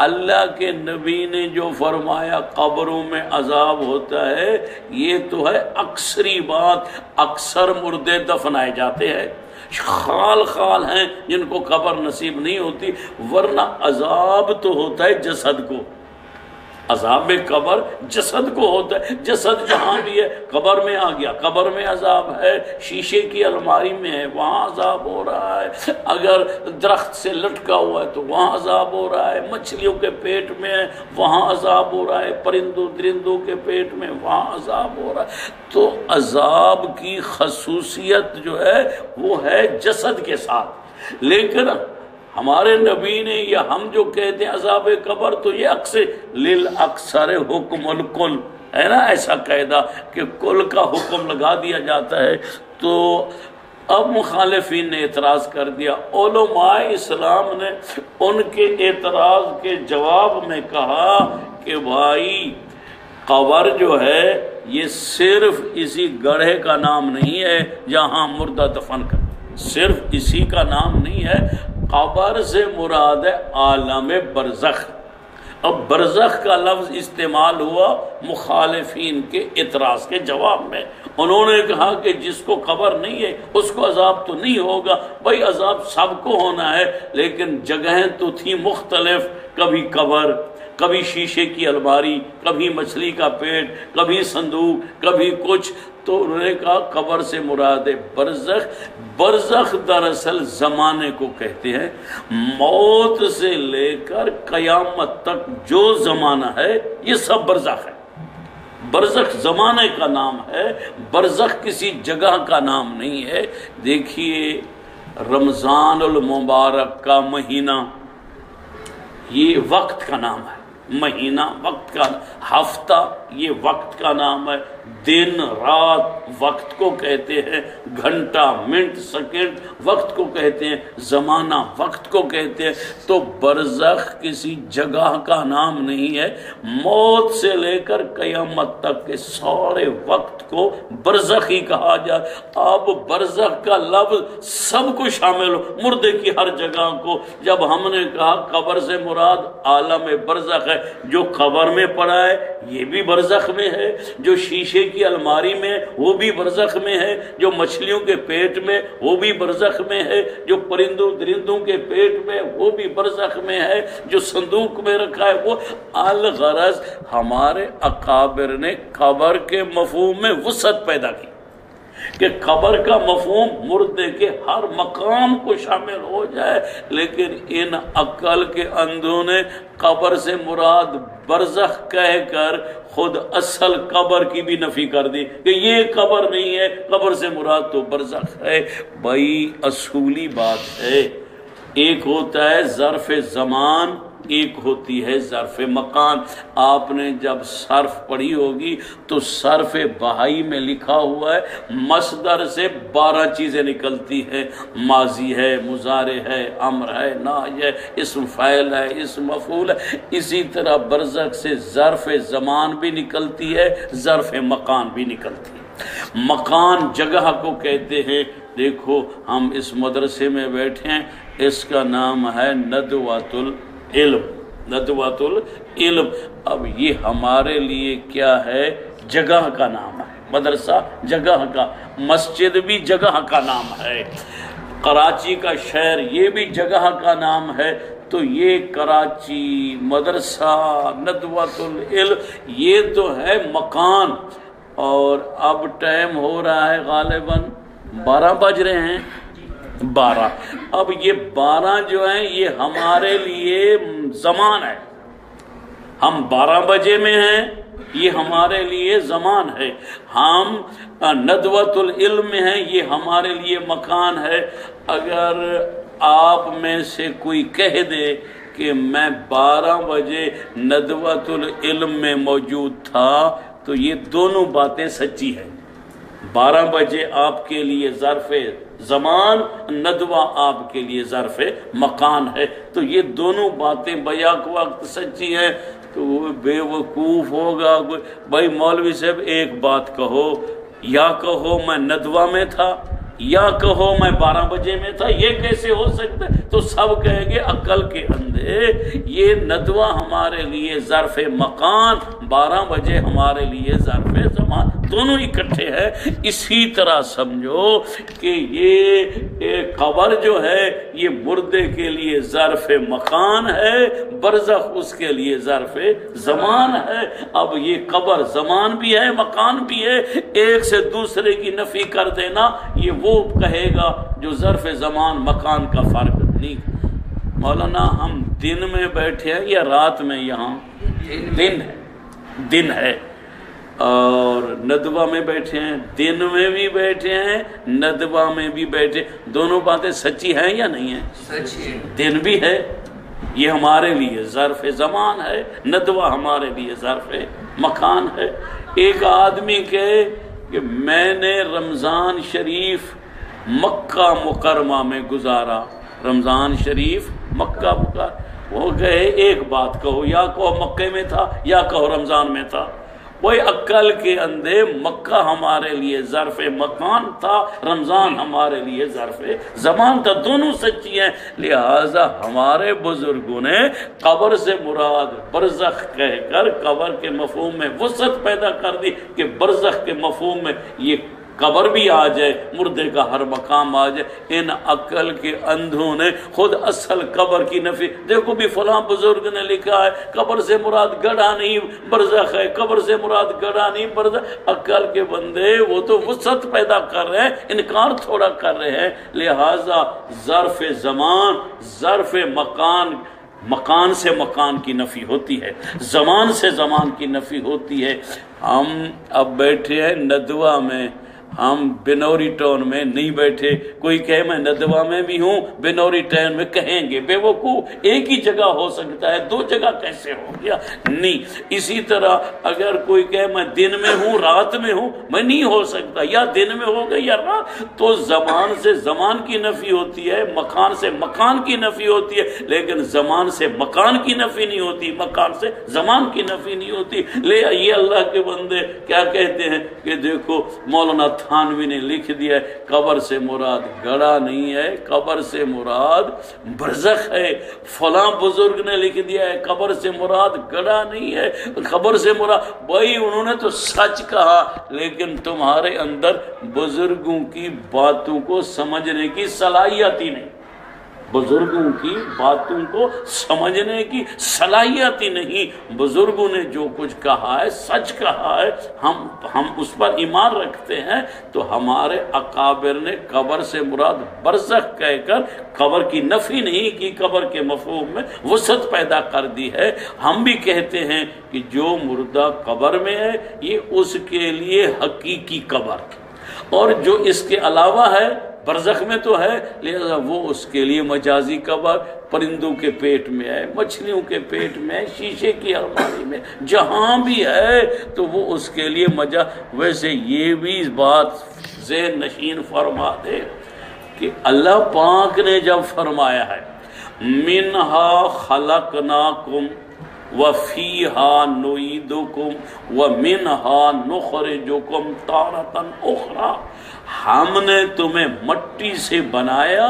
اللہ کے نبی نے جو فرمایا قبروں میں عذاب ہوتا ہے، یہ تو ہے اکثری بات، اکثر مردے دفنائے جاتے ہیں، خال خال ہیں جن کو قبر نصیب نہیں ہوتی، ورنہ عذاب تو ہوتا ہے جسد کو، عذاب قبر جسد کو ہوتا ہے، جسد جہاں بھی ہے، قبر میں آ گیا قبر میں عذاب ہے، شیشے کی الماری میں ہے وہاں عذاب ہو رہا ہے، اگر درخت سے لٹکا ہوا ہے تو وہاں عذاب ہو رہا ہے، مچھلیوں کے پیٹ میں ہے وہاں عذاب ہو رہا ہے، پرندوں درندوں کے پیٹ میں وہاں عذاب ہو رہا ہے۔ تو عذاب کی خصوصیت جو ہے وہ ہے جسد کے ساتھ، لیکن ہمارے نبی نے یا ہم جو کہتے ہیں عذاب قبر تو یہ اکثر للاکثر حکم الکل ہے نا، ایسا قاعدہ کہ کل کا حکم لگا دیا جاتا ہے۔ تو اب مخالفین نے اعتراض کر دیا، علماء اسلام نے ان کے اعتراض کے جواب میں کہا کہ بھائی قبر جو ہے یہ صرف اسی گڑھے کا نام نہیں ہے جہاں مردہ دفن کر، صرف اسی کا نام نہیں ہے، قبر سے مراد ہے عالم برزخ۔ اب برزخ کا لفظ استعمال ہوا مخالفین کے اعتراض کے جواب میں، انہوں نے کہا کہ جس کو قبر نہیں ہے اس کو عذاب تو نہیں ہوگا، بھائی عذاب سب کو ہونا ہے، لیکن جگہیں تو تھیں مختلف، کبھی قبر، کبھی شیشے کی الماری، کبھی مچھلی کا پیٹ، کبھی صندوق، کبھی کچھ، تو انہوں نے کہا قبر سے مراد ہے برزخ۔ برزخ دراصل زمانے کو کہتے ہیں، موت سے لے کر قیامت تک جو زمانہ ہے یہ سب برزخ ہے۔ برزخ زمانے کا نام ہے، برزخ کسی جگہ کا نام نہیں ہے۔ دیکھیے رمضان المبارک کا مہینہ یہ وقت کا نام ہے، مہینہ وقت کا، ہفتہ یہ وقت کا نام ہے، دن رات وقت کو کہتے ہیں، گھنٹہ منٹ سیکنڈ وقت کو کہتے ہیں، زمانہ وقت کو کہتے ہیں۔ تو برزخ کسی جگہ کا نام نہیں ہے، موت سے لے کر قیامت تک کے سارے وقت کو برزخ ہی کہا جائے۔ اب برزخ کا لفظ سب کو شامل ہو، مردے کی ہر جگہ کو۔ جب ہم نے کہا قبر سے مراد عالم برزخ ہے، جو قبر میں پڑا ہے یہ بھی برزخ میں ہے، جو شیشے کی الماری میں وہ بھی برزخ میں ہے، جو مچھلیوں کے پیٹ میں وہ بھی برزخ میں ہے، جو پرندوں درندوں کے پیٹ میں وہ بھی برزخ میں ہے، جو صندوق میں رکھا ہے وہ۔ الغرض ہمارے اکابر نے قبر کے مفہوم میں وسعت پیدا کی کہ قبر کا مفہوم مردے کے ہر مقام کو شامل ہو جائے، لیکن ان عقل کے اندھوں نے قبر سے مراد برزخ کہہ کر خود اصل قبر کی بھی نفی کر دی کہ یہ قبر نہیں ہے، قبر سے مراد تو برزخ ہے۔ بھائی اصولی بات ہے، ایک ہوتا ہے ظرف زمان، ایک ہوتی ہے ظرف مکان۔ آپ نے جب صرف پڑھی ہوگی تو صرف بہائی میں لکھا ہوا ہے مصدر سے 12 چیزیں نکلتی ہیں، ماضی ہے، مضارع ہے، امر ہے، نہی ہے، اسم فاعل ہے، اسم مفعول ہے۔ اسی طرح برزخ سے ظرف زمان بھی نکلتی ہے، ظرف مکان بھی نکلتی ہے۔ مکان جگہ کو کہتے ہیں۔ دیکھو ہم اس مدرسے میں بیٹھے ہیں، اس کا نام ہے ندوۃ العلم، ندوۃ العلم۔ اب یہ ہمارے لیے کیا ہے؟ جگہ کا نام ہے، مدرسہ جگہ کا، مسجد بھی جگہ کا نام ہے، کراچی کا شہر یہ بھی جگہ کا نام ہے۔ تو یہ کراچی، مدرسہ، ندوۃ العلم یہ تو ہے مکان۔ اور اب ٹائم ہو رہا ہے غالباً 12 بج رہے ہیں، 12۔ اب یہ 12 جو ہیں یہ ہمارے لیے زمان ہے، ہم 12 بجے میں ہیں، یہ ہمارے لیے زمان ہے۔ ہم ندوۃ العلم میں ہیں، یہ ہمارے لیے مکان ہے۔ اگر آپ میں سے کوئی کہہ دے کہ میں 12 بجے ندوۃ العلم میں موجود تھا تو یہ دونوں باتیں سچی ہیں۔ 12 بجے آپ کے لیے ظرف زمان، ندوہ آپ کے لیے ظرف مکان ہے، تو یہ دونوں باتیں بیک وقت سچی ہیں۔ تو وہ بے وقوف ہوگا بھائی مولوی صاحب ایک بات کہو، یا کہو میں ندوہ میں تھا یا کہو میں 12 بجے میں تھا، یہ کیسے ہو سکتا ہے؟ تو سب کہیں گے عقل کے اندھے، یہ ندوہ ہمارے لیے ظرف مکان، 12 بجے ہمارے لیے ظرف زمان، دونوں اکٹھے ہیں۔ اسی طرح سمجھو کہ یہ قبر جو ہے یہ مردے کے لیے ظرف مکان ہے، برزخ اس کے لیے ظرف زمان ہے۔ اب یہ قبر زمان بھی ہے مکان بھی ہے، ایک سے دوسرے کی نفی کر دینا یہ وہ کہے گا جو ظرف زمان مکان کا فرق نہیں۔ مولانا ہم دن میں بیٹھے ہیں یا رات میں؟ یہاں دن ہے اور ندوہ میں بیٹھے ہیں، دن میں بھی بیٹھے ہیں ندوہ میں بھی بیٹھے، دونوں باتیں سچی ہیں یا نہیں ہیں؟ سچی۔ دن بھی ہے یہ ہمارے لیے ظرف زمان ہے، ندوہ ہمارے لیے ظرف مکان ہے۔ ایک آدمی کہے کہ میں نے رمضان شریف مکہ مکرمہ میں گزارا، رمضان شریف مکہ مکرمہ، وہ کہے ایک بات کہو، یا کہو مکہ میں تھا یا کہو رمضان میں تھا۔ وہی عقل کے اندھے مکہ ہمارے لیے ظرف مکان تھا، رمضان ہمارے لیے ظرف زمان تھا، دونوں سچی ہیں۔ لہذا ہمارے بزرگوں نے قبر سے مراد برزخ کہہ کر قبر کے مفہوم میں وسعت پیدا کر دی کہ برزخ کے مفہوم میں یہ قبر بھی آ جائے، مردے کا ہر مقام آ جائے۔ ان عقل کے اندھوں نے خود اصل قبر کی نفی، دیکھو بھی فلاں بزرگ نے لکھا ہے قبر سے مراد گڑھا نہیں برزخ ہے، قبر سے مراد گڑھا نہیں برزخ۔ عقل کے بندے وہ تو وسعت پیدا کر رہے ہیں، انکار تھوڑا کر رہے ہیں۔ لہذا ظرف زمان ظرف مکان، مکان سے مکان کی نفی ہوتی ہے، زمان سے زمان کی نفی ہوتی ہے۔ ہم اب بیٹھے ہیں ندوہ میں، ہم بنوری ٹاؤن میں نہیں بیٹھے۔ کوئی کہے میں ندوہ میں بھی ہوں بنوری ٹاؤن میں، کہیں گے بے وقوف ایک ہی جگہ ہو سکتا ہے، دو جگہ کیسے ہو گیا؟ نہیں۔ اسی طرح اگر کوئی کہے میں دن میں ہوں رات میں ہوں، میں نہیں ہو سکتا، یا دن میں ہوگا یا رات۔ تو زمان سے زمان کی نفی ہوتی ہے، مکان سے مکان کی نفی ہوتی ہے، لیکن زمان سے مکان کی نفی نہیں ہوتی، مکان سے زمان کی نفی نہیں ہوتی۔ لے یہ اللہ کے بندے کیا کہتے ہیں کہ دیکھو مولانا تھانوی نے لکھ دیا ہے قبر سے مراد گڑھا نہیں ہے، قبر سے مراد برزخ ہے۔ فلاں بزرگ نے لکھ دیا ہے قبر سے مراد گڑھا نہیں ہے، قبر سے مراد، بھائی انہوں نے تو سچ کہا، لیکن تمہارے اندر بزرگوں کی باتوں کو سمجھنے کی صلاحیت ہی نہیں، بزرگوں کی باتوں کو سمجھنے کی صلاحیت ہی نہیں۔ بزرگوں نے جو کچھ کہا ہے سچ کہا ہے، ہم اس پر ایمان رکھتے ہیں۔ تو ہمارے اکابر نے قبر سے مراد برزخ کہہ کر قبر کی نفی نہیں کی، قبر کے مفہوم میں وسعت پیدا کر دی ہے۔ ہم بھی کہتے ہیں کہ جو مردہ قبر میں ہے یہ اس کے لیے حقیقی قبر، اور جو اس کے علاوہ ہے برزخ میں تو ہے، لہذا وہ اس کے لیے مجازی قبر، پرندوں کے پیٹ میں ہے، مچھلیوں کے پیٹ میں ہے، شیشے کی الماری میں، جہاں بھی ہے تو وہ اس کے لیے ویسے یہ بھی اس بات ذہن نشین فرما دے کہ اللہ پاک نے جب فرمایا ہے منہا خلقناکم وفیہا نعیدکم ومنہا نخرجکم تارۃ اخری، ہم نے تمہیں مٹی سے بنایا،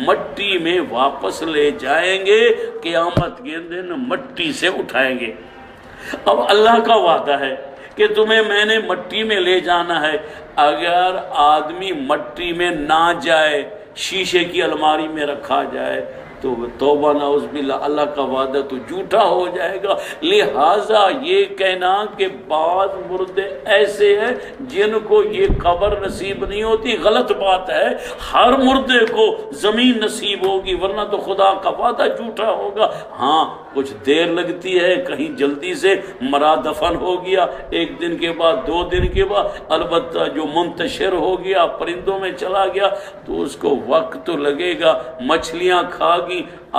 مٹی میں واپس لے جائیں گے، قیامت کے دن مٹی سے اٹھائیں گے۔ اب اللہ کا وعدہ ہے کہ تمہیں میں نے مٹی میں لے جانا ہے۔ اگر آدمی مٹی میں نہ جائے، شیشے کی الماری میں رکھا جائے تو توبہ نعوذ باللہ، اللہ کا وعدہ تو جھوٹا ہو جائے گا۔ لہٰذا یہ کہنا کہ بعض مردے ایسے ہیں جن کو یہ قبر نصیب نہیں ہوتی، غلط بات ہے۔ ہر مردے کو زمین نصیب ہوگی، ورنہ تو خدا کا وعدہ جھوٹا ہوگا۔ ہاں کچھ دیر لگتی ہے، کہیں جلدی سے مرا دفن ہو گیا، ایک دن کے بعد، 2 دن کے بعد، البتہ جو منتشر ہو گیا، پرندوں میں چلا گیا تو اس کو وقت تو لگے گا۔ مچھلیاں کھا گی،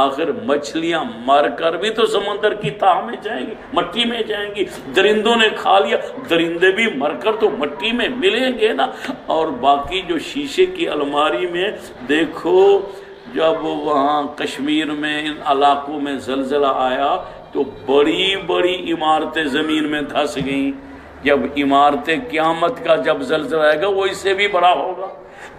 آخر مچھلیاں مر کر بھی تو سمندر کی تہہ میں جائیں گی، مٹی میں جائیں گی۔ درندوں نے کھا لیا، درندے بھی مر کر تو مٹی میں ملیں گے نا۔ اور باقی جو شیشے کی الماری میں دیکھو، جب وہاں کشمیر میں ان علاقوں میں زلزلہ آیا تو بڑی بڑی عمارتیں زمین میں دھس گئیں۔ جب عمارتیں، قیامت کا جب زلزلہ آئے گا وہ اس سے بھی بڑا ہوگا،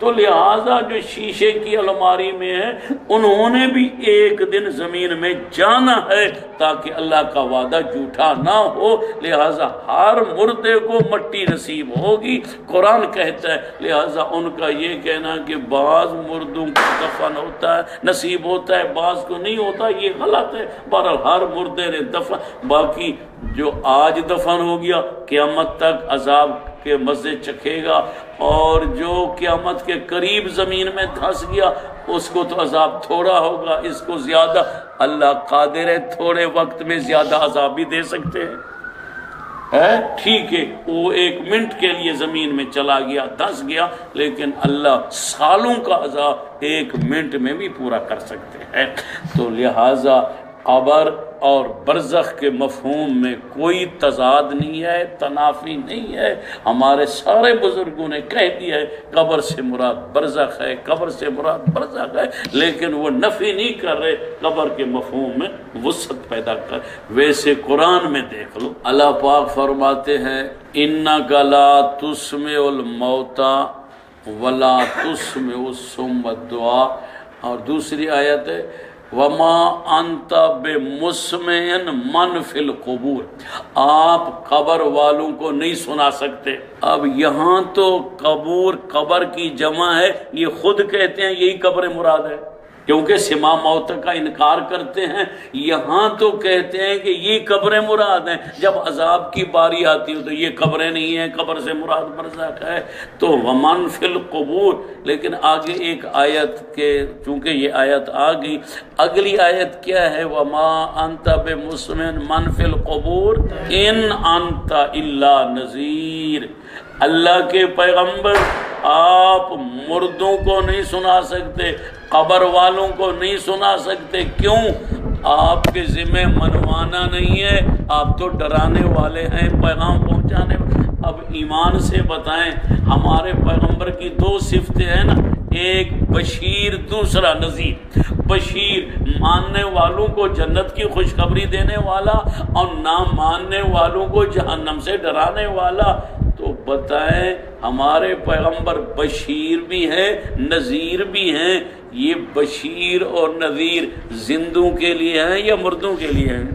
تو لہٰذا جو شیشے کی الماری میں ہے انہوں نے بھی ایک دن زمین میں جانا ہے تاکہ اللہ کا وعدہ جھوٹا نہ ہو، لہٰذا ہر مردے کو مٹی نصیب ہوگی، قرآن کہتا ہے۔ لہٰذا ان کا یہ کہنا کہ بعض مردوں کو دفن ہوتا ہے نصیب ہوتا ہے بعض کو نہیں ہوتا، یہ غلط ہے۔ بہرحال ہر مردے نے دفن، باقی جو آج دفن ہو گیا قیامت تک عذاب کے مزے چکھے گا، اور جو قیامت کے قریب زمین میں دھنس گیا اس کو تو عذاب تھوڑا ہوگا، اس کو زیادہ اللہ قادر ہے تھوڑے وقت میں زیادہ عذاب بھی دے سکتے ہیں۔ ٹھیک ہے وہ 1 منٹ کے لیے زمین میں چلا گیا دھنس گیا، لیکن اللہ سالوں کا عذاب 1 منٹ میں بھی پورا کر سکتے ہیں۔ تو لہٰذا قبر اور برزخ کے مفہوم میں کوئی تضاد نہیں ہے، تنافی نہیں ہے۔ ہمارے سارے بزرگوں نے کہہ دیا ہے قبر سے مراد برزخ ہے، قبر سے مراد برزخ ہے، لیکن وہ نفی نہیں کر رہے قبر کے مفہوم میں وسعت پیدا کر۔ ویسے قرآن میں دیکھ لو اللہ پاک فرماتے ہیں اِنَّكَ لَا تُسْمِعُ الْمَوْتَى وَلَا تُسْمِعُ الصُّمَّ الدُّعَاء، اور دوسری آیت ہے وَمَا أَنْتَ بِمُسْمِعٍ مَّن فِي الْقُبُورِ، آپ قبر والوں کو نہیں سنا سکتے۔ اب یہاں تو قبر کی جمع ہے، یہ خود کہتے ہیں یہی قبر مراد ہے کیونکہ سما موت کا انکار کرتے ہیں، یہاں تو کہتے ہیں کہ یہ قبریں مراد ہیں۔ جب عذاب کی باری آتی ہے تو یہ قبریں نہیں ہیں، قبر سے مراد برزخ ہے۔ تو ومن فی القبور، لیکن آگے ایک آیت کے چونکہ یہ آیت آ گئی، اگلی آیت کیا ہے وما انت بمسمع من فی القبور ان انت الا نذیر، اللہ کے پیغمبر آپ مردوں کو نہیں سنا سکتے، قبر والوں کو نہیں سنا سکتے۔ کیوں؟ آپ کے ذمہ منوانا نہیں ہے، آپ تو ڈرانے والے ہیں، پیغام پہنچانے۔ اب ایمان سے بتائیں ہمارے پیغمبر کی 2 صفتیں ہیں نا، ایک بشیر دوسرا نذیر۔ بشیر ماننے والوں کو جنت کی خوشخبری دینے والا اور نہ ماننے والوں کو جہنم سے ڈرانے والا۔ تو بتائیں ہمارے پیغمبر بشیر بھی ہیں نذیر بھی ہیں، یہ بشیر اور نذیر زندوں کے لیے ہیں یا مردوں کے لیے ہیں؟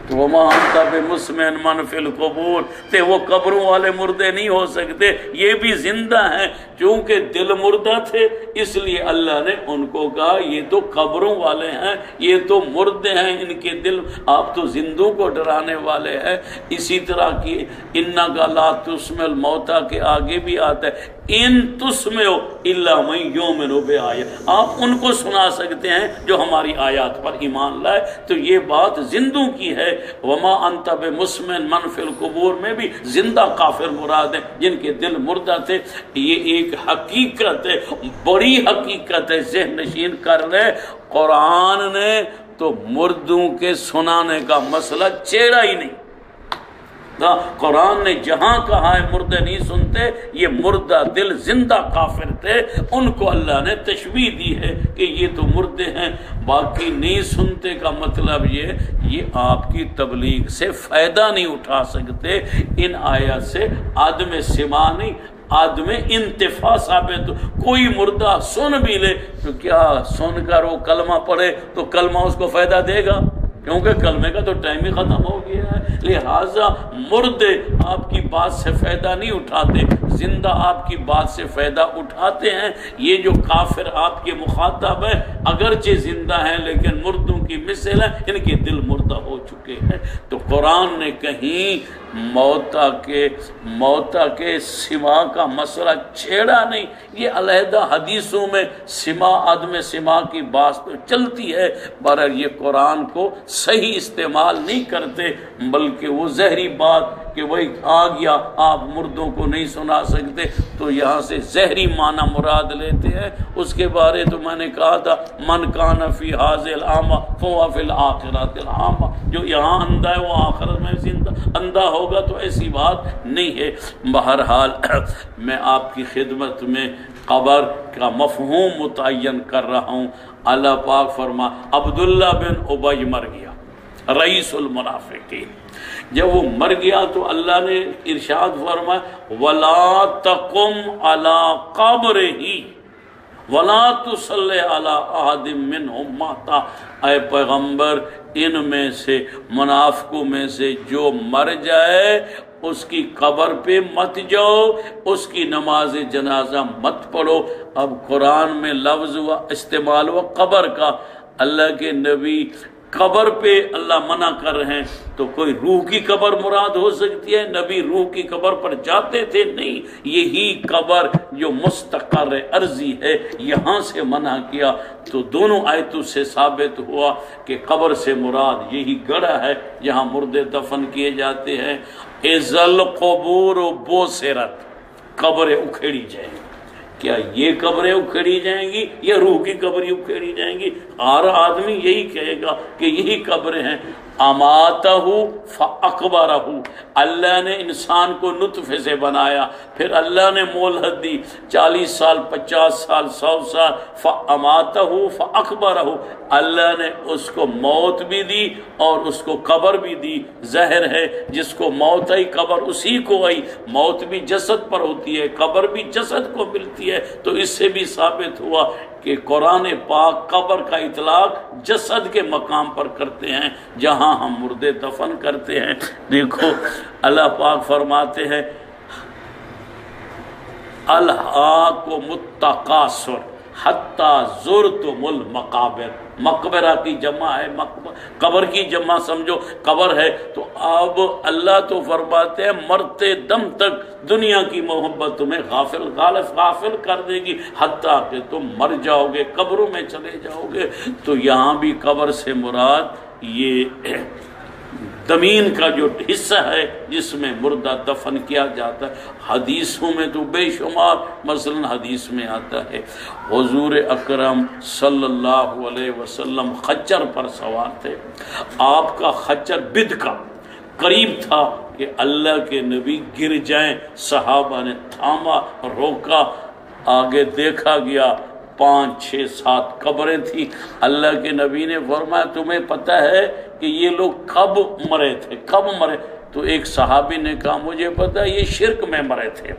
وَمَا أَنْتَ بِمُسْمِعٍ مَّن فِي الْقُبُورِ، تے وہ قبروں والے مردے نہیں ہو سکتے، یہ بھی زندہ ہیں، چونکہ دل مردہ تھے اس لیے اللہ نے ان کو کہا یہ تو قبروں والے ہیں، یہ تو مردے ہیں، ان کے دل، آپ تو زندوں کو ڈرانے والے ہیں۔ اسی طرح کی اِنَّكَ لَا تُسْمِعُ الْمَوْتَى کے آگے بھی آتا ہے ان تسمعوا الا من یؤمن بآیات، آپ ان کو سنا سکتے ہیں جو ہماری آیات پر ایمان لائے۔ تو یہ بات زندوں کی ہے۔ وما انت بمسمع من فی القبور میں بھی زندہ کافر مراد ہیں جن کے دل مردہ تھے۔ یہ ایک حقیقت ہے، بڑی حقیقت ہے، ذہن نشین کر لے۔ قرآن نے تو مردوں کے سنانے کا مسئلہ چھیڑا ہی نہیں۔ قرآن نے جہاں کہا ہے مردے نہیں سنتے، یہ مردہ دل زندہ کافر تھے، ان کو اللہ نے تشبیہ دی ہے کہ یہ تو مردے ہیں۔ باقی نہیں سنتے کا مطلب یہ آپ کی تبلیغ سے فائدہ نہیں اٹھا سکتے۔ ان آیات سے عدم سماع نہیں، عدم انتفاع ثابت۔ کوئی مردہ سن بھی لے تو کیا سن کر وہ کلمہ پڑھے تو کلمہ اس کو فائدہ دے گا؟ کیونکہ کلمے کا تو ٹائم ہی ختم ہو گیا ہے۔ لہٰذا مردے آپ کی بات سے فائدہ نہیں اٹھاتے، زندہ آپ کی بات سے فائدہ اٹھاتے ہیں۔ یہ جو کافر آپ کے مخاطب ہیں اگرچہ زندہ ہیں لیکن مردوں کی مثل ہیں، ان کے دل مردہ ہو چکے ہیں۔ تو قرآن نے کہیں موتا کے سما کا مسئلہ چھیڑا نہیں۔ یہ علیحدہ حدیثوں میں سما عدم سما کی بات تو چلتی ہے، بہرحال یہ قرآن کو صحیح استعمال نہیں کرتے، بلکہ وہ زہری بات کہ وہی آ گیا آپ مردوں کو نہیں سنا سکتے، تو یہاں سے زہری معنی مراد لیتے ہیں۔ اس کے بارے تو میں نے کہا تھا من کان فی ھذا الاعمى فهو فی الاخرۃ الاعمى، جو یہاں اندھا ہے وہ آخرت میں زندہ اندھا ہوگا، تو ایسی بات نہیں ہے۔ بہرحال میں آپ کی خدمت میں قبر کا مفہوم متعین کر رہا ہوں۔ اللہ پاک فرما عبداللہ بن ابی مر گیا، رئیس المنافقین، جب وہ مر گیا تو اللہ نے ارشاد فرمایا وَلَا تَقُمْ عَلَىٰ قَبْرِهِ وَلَا تُصَلِّ عَلَىٰ أَحَدٍ مِّنْهُمْ مَاتَ، اے پیغمبر ان میں سے منافقوں میں سے جو مر جائے اس کی قبر پہ مت جاؤ، اس کی نماز جنازہ مت پڑھو۔ اب قرآن میں لفظ و استعمال و قبر کا، اللہ کے نبی قبر پہ اللہ منع کر رہے ہیں، تو کوئی روح کی قبر مراد ہو سکتی ہے؟ نبی روح کی قبر پر جاتے تھے؟ نہیں، یہی قبر جو مستقر ارضی ہے یہاں سے منع کیا۔ تو دونوں آیتوں سے ثابت ہوا کہ قبر سے مراد یہی گڑھا ہے جہاں مردے دفن کیے جاتے ہیں۔ اذا القبور بوسرت، قبریں اکھیڑی جائیں گی۔ کیا یہ قبریں اکھیڑی جائیں گی یا روح کی قبریں اکھیڑی جائیں گی؟ ہر آدمی یہی کہے گا کہ یہی قبریں ہیں۔ اماتہ فاقبرہ، اللہ نے انسان کو نطفے سے بنایا، پھر اللہ نے مہلت دی 40 سال 50 سال 100 سال، فاماتہ فاقبرہ، اللہ نے اس کو موت بھی دی اور اس کو قبر بھی دی۔ ظاہر ہے جس کو موت آئی قبر اسی کو آئی، موت بھی جسد پر ہوتی ہے، قبر بھی جسد کو ملتی ہے۔ تو اس سے بھی ثابت ہوا کہ قرآن پاک قبر کا اطلاق جسد کے مقام پر کرتے ہیں جہاں ہم مردے دفن کرتے ہیں۔ دیکھو اللہ پاک فرماتے ہیں الہاکم التکاثر حتی زرتم المقابر، مقبرہ کی جمع ہے، قبر کی جمع سمجھو قبر ہے۔ تو اب اللہ تو فرماتے ہیں مرتے دم تک دنیا کی محبت تمہیں غافل کر دے گی، حتیٰ کہ تم مر جاؤ گے، قبروں میں چلے جاؤ گے۔ تو یہاں بھی قبر سے مراد یہ زمین کا جو حصہ ہے جس میں مردہ دفن کیا جاتا ہے۔ حدیثوں میں تو بے شمار، مثلا حدیث میں آتا ہے حضور اکرم صلی اللہ علیہ وسلم خچر پر سوار تھے، آپ کا خچر بد کا قریب تھا کہ اللہ کے نبی گر جائیں، صحابہ نے تھاما، روکا، آگے دیکھا گیا 5 6 7 قبریں تھیں۔ اللہ کے نبی نے فرمایا تمہیں پتہ ہے کہ یہ لوگ کب مرے تھے؟ کب مرے؟ تو ایک صحابی نے کہا مجھے پتہ ہے یہ شرک میں مرے تھے۔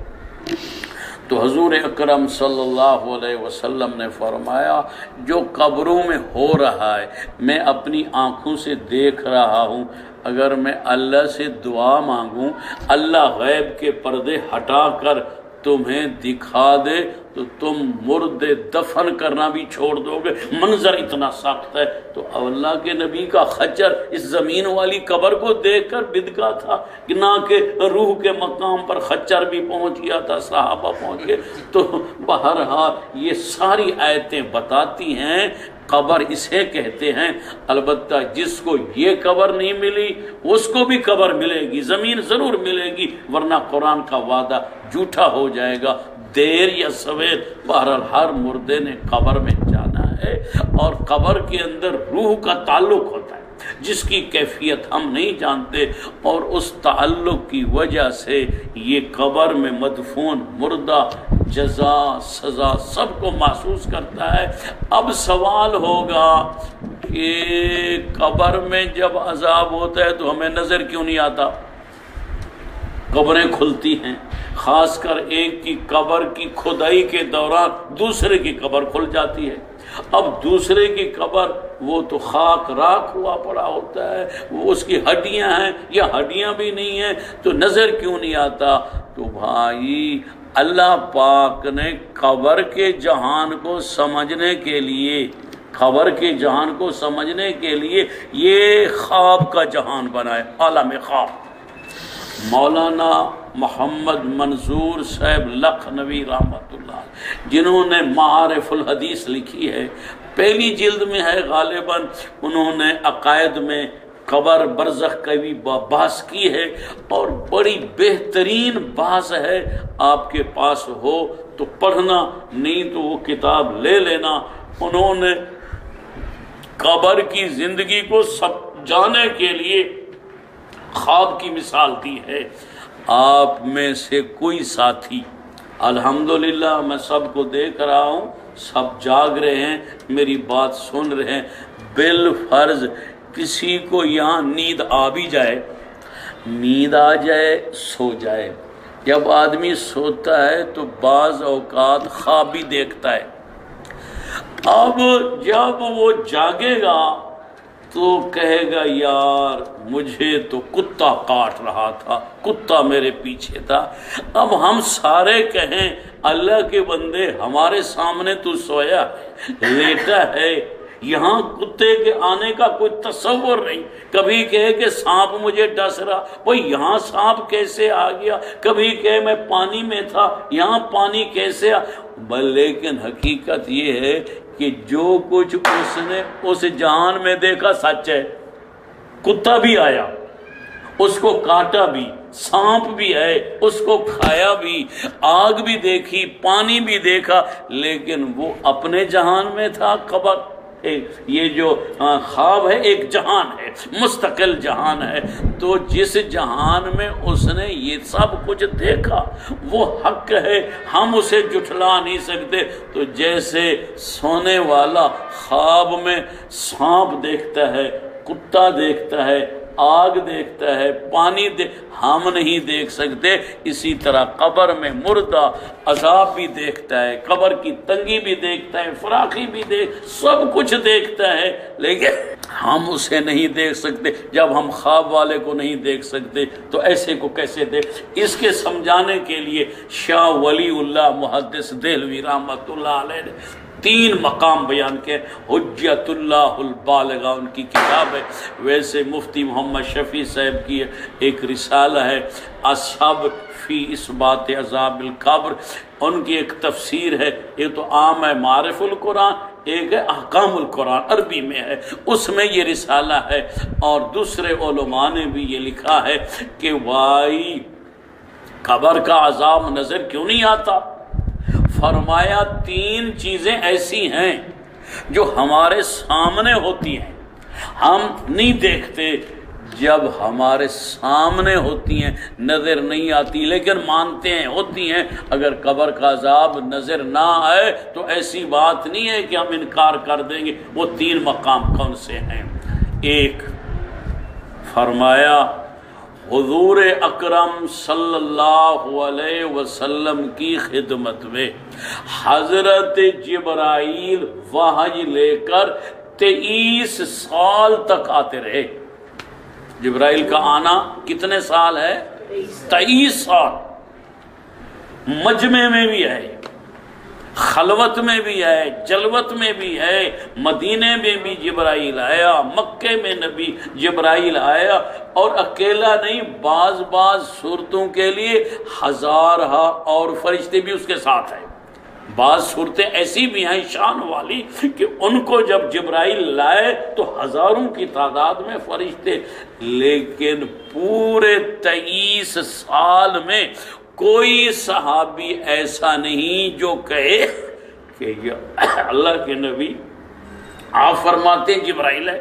تو حضور اکرم صلی اللہ علیہ وسلم نے فرمایا جو قبروں میں ہو رہا ہے میں اپنی آنکھوں سے دیکھ رہا ہوں، اگر میں اللہ سے دعا مانگوں اللہ غیب کے پردے ہٹا کر تمہیں دکھا دے تو تم مردے دفن کرنا بھی چھوڑ دو گے، منظر اتنا سخت ہے۔ تو اللہ کے نبی کا خچر اس زمین والی قبر کو دیکھ کر بدکا تھا کہ نہ کہ روح کے مقام پر خچر بھی پہنچ گیا تھا، صحابہ پہنچ گئے۔ تو بہرحال یہ ساری آیتیں بتاتی ہیں قبر اسے کہتے ہیں، البتہ جس کو یہ قبر نہیں ملی اس کو بھی قبر ملے گی، زمین ضرور ملے گی، ورنہ قرآن کا وعدہ جھوٹا ہو جائے گا۔ دیر یا سویر بہرحال ہر مردے نے قبر میں جانا ہے، اور قبر کے اندر روح کا تعلق ہوتا ہے جس کی کیفیت ہم نہیں جانتے، اور اس تعلق کی وجہ سے یہ قبر میں مدفون مردہ جزا سزا سب کو محسوس کرتا ہے۔ اب سوال ہوگا کہ قبر میں جب عذاب ہوتا ہے تو ہمیں نظر کیوں نہیں آتا؟ قبریں کھلتی ہیں، خاص کر ایک کی قبر کی کھدائی کے دوران دوسرے کی قبر کھل جاتی ہے۔ اب دوسرے کی قبر وہ تو خاک راکھ ہوا پڑا ہوتا ہے، وہ اس کی ہڈیاں ہیں یا ہڈیاں بھی نہیں ہیں، تو نظر کیوں نہیں آتا؟ تو بھائی اللہ پاک نے قبر کے جہان کو سمجھنے کے لیے، قبر کے جہان کو سمجھنے کے لیے یہ خواب کا جہان بنائے، عالم خواب۔ مولانا محمد منظور صاحب لکھنوی رحمۃ اللہ جنہوں نے معارف الحدیث لکھی ہے، پہلی جلد میں ہے غالباً، انہوں نے عقائد میں قبر برزخ کا بھی بحث کی ہے، اور بڑی بہترین بحث ہے، آپ کے پاس ہو تو پڑھنا، نہیں تو وہ کتاب لے لینا۔ انہوں نے قبر کی زندگی کو سمجھانے کے لیے خواب کی مثال دی ہے۔ آپ میں سے کوئی ساتھی، الحمدللہ میں سب کو دیکھ رہا ہوں، سب جاگ رہے ہیں، میری بات سن رہے ہیں، بالفرض کسی کو یہاں نیند آ بھی جائے نیند آ جائے سو جائے. جب آدمی سوتا ہے تو بعض اوقات خواب بھی دیکھتا ہے. اب جب وہ جاگے گا تو کہے گا یار مجھے تو کتا کاٹ رہا تھا، کتا میرے پیچھے تھا. اب ہم سارے کہیں اللہ کے بندے ہمارے سامنے تو سویا ہے، لیٹا ہے، یہاں کتے کے آنے کا کوئی تصور نہیں. کبھی کہے کہ سانپ مجھے ڈس رہا، وہ یہاں سانپ کیسے آ گیا؟ کبھی کہے میں پانی میں تھا، یہاں پانی کیسے آ؟ لیکن حقیقت یہ ہے کہ جو کچھ اس نے اس جہان میں دیکھا سچ ہے. کتا بھی آیا، اس کو کاٹا بھی، سانپ بھی ہے، اس کو کھایا بھی، آگ بھی دیکھی، پانی بھی دیکھا، لیکن وہ اپنے جہان میں تھا. قبر یہ جو خواب ہے ایک جہان ہے، مستقل جہان ہے. تو جس جہان میں اس نے یہ سب کچھ دیکھا وہ حق ہے، ہم اسے جھٹلا نہیں سکتے. تو جیسے سونے والا خواب میں سانپ دیکھتا ہے، کتا دیکھتا ہے، آگ دیکھتا ہے، پانی ہم نہیں دیکھ سکتے، اسی طرح قبر میں مردہ عذاب بھی دیکھتا ہے، قبر کی تنگی بھی دیکھتا ہے، فراخی بھی سب کچھ دیکھتا ہے، لیکن ہم اسے نہیں دیکھ سکتے. جب ہم خواب والے کو نہیں دیکھ سکتے تو ایسے کو کیسے دیکھ؟ اس کے سمجھانے کے لیے شاہ ولی اللہ محدث دہلوی رحمۃ اللہ علیہ نے 3 مقام بیان کے. حجت اللہ البالغہ ان کی کتاب ہے. ویسے مفتی محمد شفیع صاحب کی ایک رسالہ ہے اصحاب فی اثبات عذاب القبر، ان کی ایک تفسیر ہے. یہ تو عام ہے معارف القرآن، ایک ہے احکام القرآن عربی میں ہے، اس میں یہ رسالہ ہے. اور دوسرے علماء نے بھی یہ لکھا ہے کہ وائی قبر کا عذاب نظر کیوں نہیں آتا؟ فرمایا 3 چیزیں ایسی ہیں جو ہمارے سامنے ہوتی ہیں، ہم نہیں دیکھتے. جب ہمارے سامنے ہوتی ہیں نظر نہیں آتی، لیکن مانتے ہیں ہوتی ہیں. اگر قبر کا عذاب نظر نہ آئے تو ایسی بات نہیں ہے کہ ہم انکار کر دیں گے. وہ 3 مقام کون سے ہیں؟ ایک فرمایا حضور اکرم صلی اللہ علیہ وسلم کی خدمت میں حضرت جبرائیل وحی لے کر 23 سال تک آتے رہے. جبرائیل کا آنا کتنے سال ہے؟ 23 سال. مجمع میں بھی ہے، خلوت میں بھی ہے، جلوت میں بھی ہے. مدینے میں بھی جبرائیل آیا، مکے میں نبی جبرائیل آیا. اور اکیلا نہیں، بعض صورتوں کے لیے ہزارہ اور فرشتے بھی اس کے ساتھ ہیں. بعض صورتیں ایسی بھی ہیں شان والی کہ ان کو جب جبرائیل لائے تو ہزاروں کی تعداد میں فرشتے. لیکن پورے 23 سال میں کوئی صحابی ایسا نہیں جو کہے کہ اللہ کے نبی آپ فرماتے جبرائیل ہے،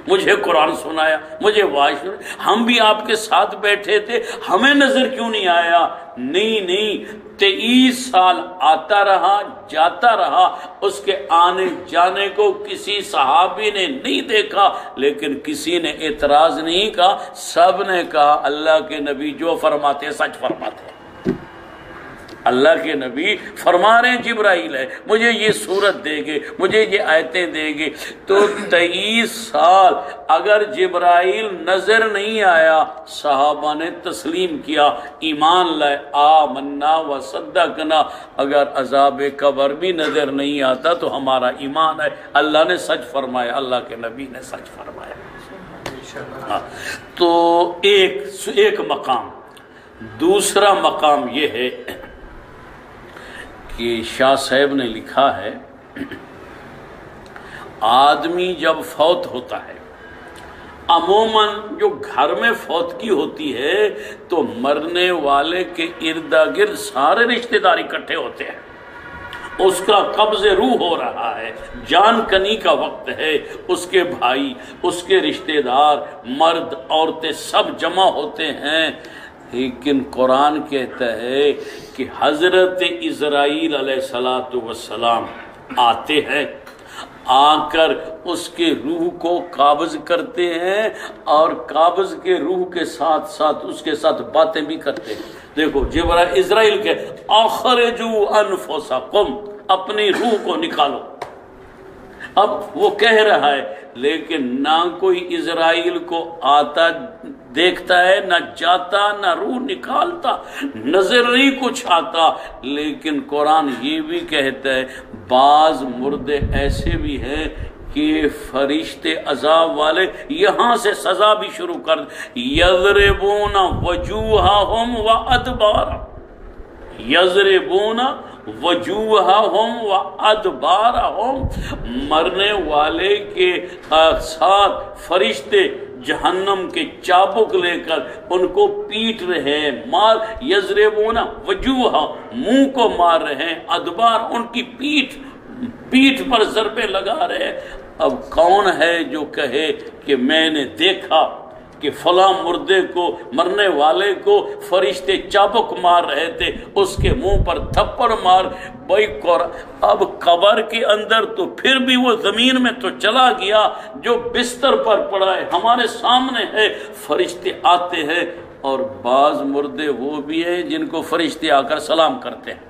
مجھے قرآن سنایا، مجھے وحی سنایا، ہم بھی آپ کے ساتھ بیٹھے تھے، ہمیں نظر کیوں نہیں آیا؟ نہیں 23 سال آتا رہا، جاتا رہا. اس کے آنے جانے کو کسی صحابی نے نہیں دیکھا، لیکن کسی نے اعتراض نہیں کہا. سب نے کہا اللہ کے نبی جو فرماتے سچ فرماتے ہیں. اللہ کے نبی فرما رہے ہیں جبرائیل ہے، مجھے یہ صورت دے گے، مجھے یہ آیتیں دے گے. تو 23 سال اگر جبرائیل نظر نہیں آیا، صحابہ نے تسلیم کیا، ایمان لائے، آمنا و صدقنا. اگر عذاب قبر بھی نظر نہیں آتا تو ہمارا ایمان ہے اللہ نے سچ فرمایا، اللہ کے نبی نے سچ فرمایا. تو ایک مقام. دوسرا مقام یہ ہے کہ شاہ صاحب نے لکھا ہے آدمی جب فوت ہوتا ہے، عموماً جو گھر میں فوتگی ہوتی ہے تو مرنے والے کے ارد گرد سارے رشتہ دار اکٹھے ہوتے ہیں. اس کا قبض روح ہو رہا ہے، جان کنی کا وقت ہے. اس کے بھائی، اس کے رشتہ دار، مرد عورتیں سب جمع ہوتے ہیں. لیکن قرآن کہتا ہے کہ حضرت اسرائیل علیہ السلام آتے ہیں. آ کر اس کے روح کو قابض کرتے ہیں اور قابض کے روح کے ساتھ ساتھ اس کے ساتھ باتیں بھی کرتے ہیں. دیکھو جبرائیل اسرائیل کے اخرجوا انفسکم، اپنی روح کو نکالو. اب وہ کہہ رہا ہے لیکن نہ کوئی اسرائیل کو آتا دیکھتا ہے، نہ جاتا، نہ روح نکالتا، نظر نہیں کچھ آتا. لیکن قرآن یہ بھی کہتا ہے بعض مردے ایسے بھی ہیں کہ فرشتے عذاب والے یہاں سے سزا بھی شروع کر یضربون وجوہہم وادبارہم، یضربون وجوہہم وادبارہم، مرنے والے کے ساتھ فرشتے جہنم کے چابک لے کر ان کو پیٹ رہے ہیں. مار یضربون وجوہ، منہ کو مار رہے ہیں، ادبار ان کی پیٹھ پر ضربے لگا رہے ہیں. اب کون ہے جو کہے کہ میں نے دیکھا کہ فلاں مردے کو، مرنے والے کو فرشتے چابک مار رہے تھے، اس کے منہ پر تھپڑ مار. بھائی اب قبر کے اندر تو پھر بھی وہ زمین میں تو چلا گیا، جو بستر پر پڑا ہے ہمارے سامنے ہے، فرشتے آتے ہیں. اور بعض مردے وہ بھی ہیں جن کو فرشتے آ کر سلام کرتے ہیں،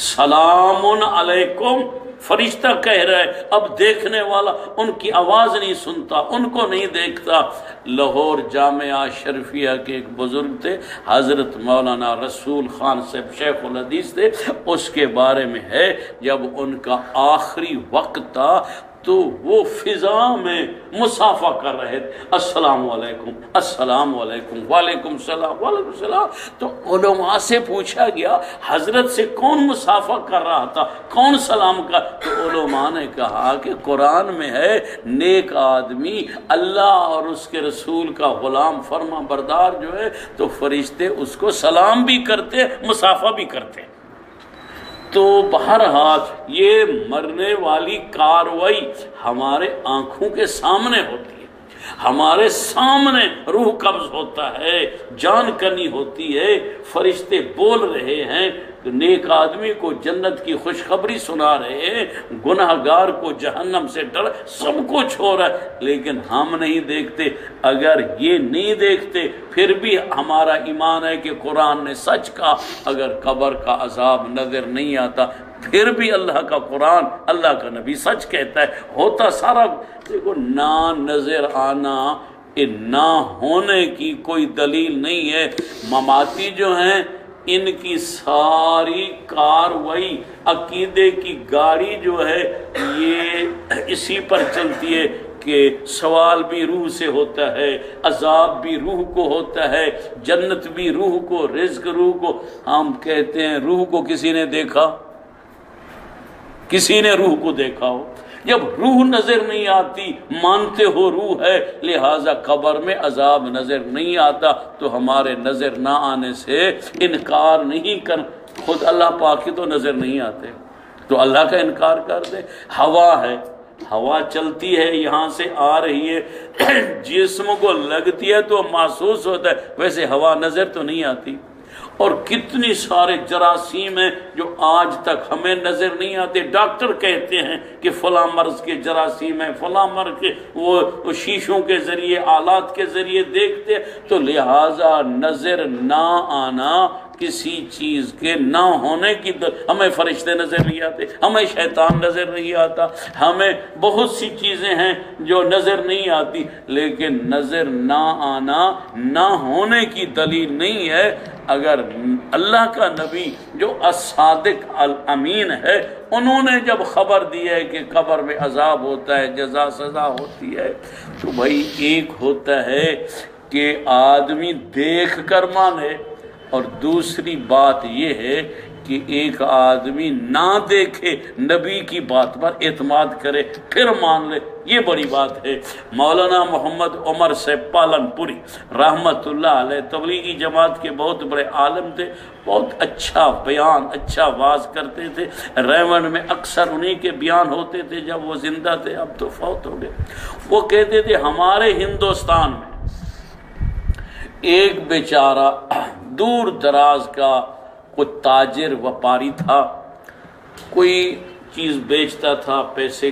سلام علیکم. فرشتہ کہہ رہا ہے، اب دیکھنے والا ان کی آواز نہیں سنتا، ان کو نہیں دیکھتا. لاہور جامعہ شریفیہ کے ایک بزرگ تھے حضرت مولانا رسول خان صاحب، شیخ الحدیث تھے. اس کے بارے میں ہے جب ان کا آخری وقت تھا تو وہ فضا میں مصافحہ کر رہے تھے، السلام علیکم، السلام علیکم، وعلیکم السلام، وعلیکم السلام. تو علماء سے پوچھا گیا حضرت سے کون مصافحہ کر رہا تھا، کون سلام کا؟ تو علماء نے کہا کہ قرآن میں ہے نیک آدمی اللہ اور اس کے رسول کا غلام فرما بردار جو ہے تو فرشتے اس کو سلام بھی کرتے، مصافحہ بھی کرتے. تو بہرحال یہ مرنے والی کاروائی ہمارے آنکھوں کے سامنے ہوتی ہے، ہمارے سامنے روح قبض ہوتا ہے، جان کنی ہوتی ہے، فرشتے بول رہے ہیں، نیک آدمی کو جنت کی خوشخبری سنا رہے ہیں، گناہگار کو جہنم سے ڈر، سب کچھ ہو رہا ہے، لیکن ہم نہیں دیکھتے. اگر یہ نہیں دیکھتے پھر بھی ہمارا ایمان ہے کہ قرآن نے سچ کہا. اگر قبر کا عذاب نظر نہیں آتا پھر بھی اللہ کا قرآن، اللہ کا نبی سچ کہتا ہے. ہوتا سارا دیکھو، نہ نظر آنا، نہ ہونے کی کوئی دلیل نہیں ہے. مماتی جو ہیں ان کی ساری کاروائی، عقیدے کی گاڑی جو ہے یہ اسی پر چلتی ہے کہ سوال بھی روح سے ہوتا ہے، عذاب بھی روح کو ہوتا ہے، جنت بھی روح کو، رزق روح کو. ہم کہتے ہیں روح کو کسی نے دیکھا؟ کسی نے روح کو دیکھا ہو؟ جب روح نظر نہیں آتی، مانتے ہو روح ہے، لہذا قبر میں عذاب نظر نہیں آتا تو ہمارے نظر نہ آنے سے انکار نہیں کر. خود اللہ پاک کی تو نظر نہیں آتے تو اللہ کا انکار کر دے. ہوا ہے، ہوا چلتی ہے، یہاں سے آ رہی ہے، جسم کو لگتی ہے تو محسوس ہوتا ہے، ویسے ہوا نظر تو نہیں آتی. اور کتنی سارے جراثیم ہیں جو آج تک ہمیں نظر نہیں آتے. ڈاکٹر کہتے ہیں کہ فلاں مرض کے جراثیم ہیں، فلاں مرض کے، وہ شیشوں کے ذریعے، آلات کے ذریعے دیکھتے. تو لہٰذا نظر نہ آنا کسی چیز کے نہ ہونے کی ہمیں فرشتے نظر نہیں آتے، ہمیں شیطان نظر نہیں آتا، ہمیں بہت سی چیزیں ہیں جو نظر نہیں آتی، لیکن نظر نہ آنا نہ ہونے کی دلیل نہیں ہے. اگر اللہ کا نبی جو الصادق الامین ہے، انہوں نے جب خبر دی ہے کہ قبر میں عذاب ہوتا ہے، جزا سزا ہوتی ہے، تو بھائی ایک ہوتا ہے کہ آدمی دیکھ کر مانے، اور دوسری بات یہ ہے کہ ایک آدمی نہ دیکھے نبی کی بات پر اعتماد کرے پھر مان لے، یہ بڑی بات ہے. مولانا محمد عمر سے پالن پوری رحمت اللہ علیہ تبلیغی جماعت کے بہت بڑے عالم تھے، بہت اچھا بیان، اچھا واز کرتے تھے. ریونڈ میں اکثر انہی کے بیان ہوتے تھے جب وہ زندہ تھے، اب تو فوت ہو گئے. وہ کہتے تھے ہمارے ہندوستان میں ایک بیچارہ دور دراز کا کوئی تاجر وپاری تھا، کوئی چیز بیچتا تھا، پیسے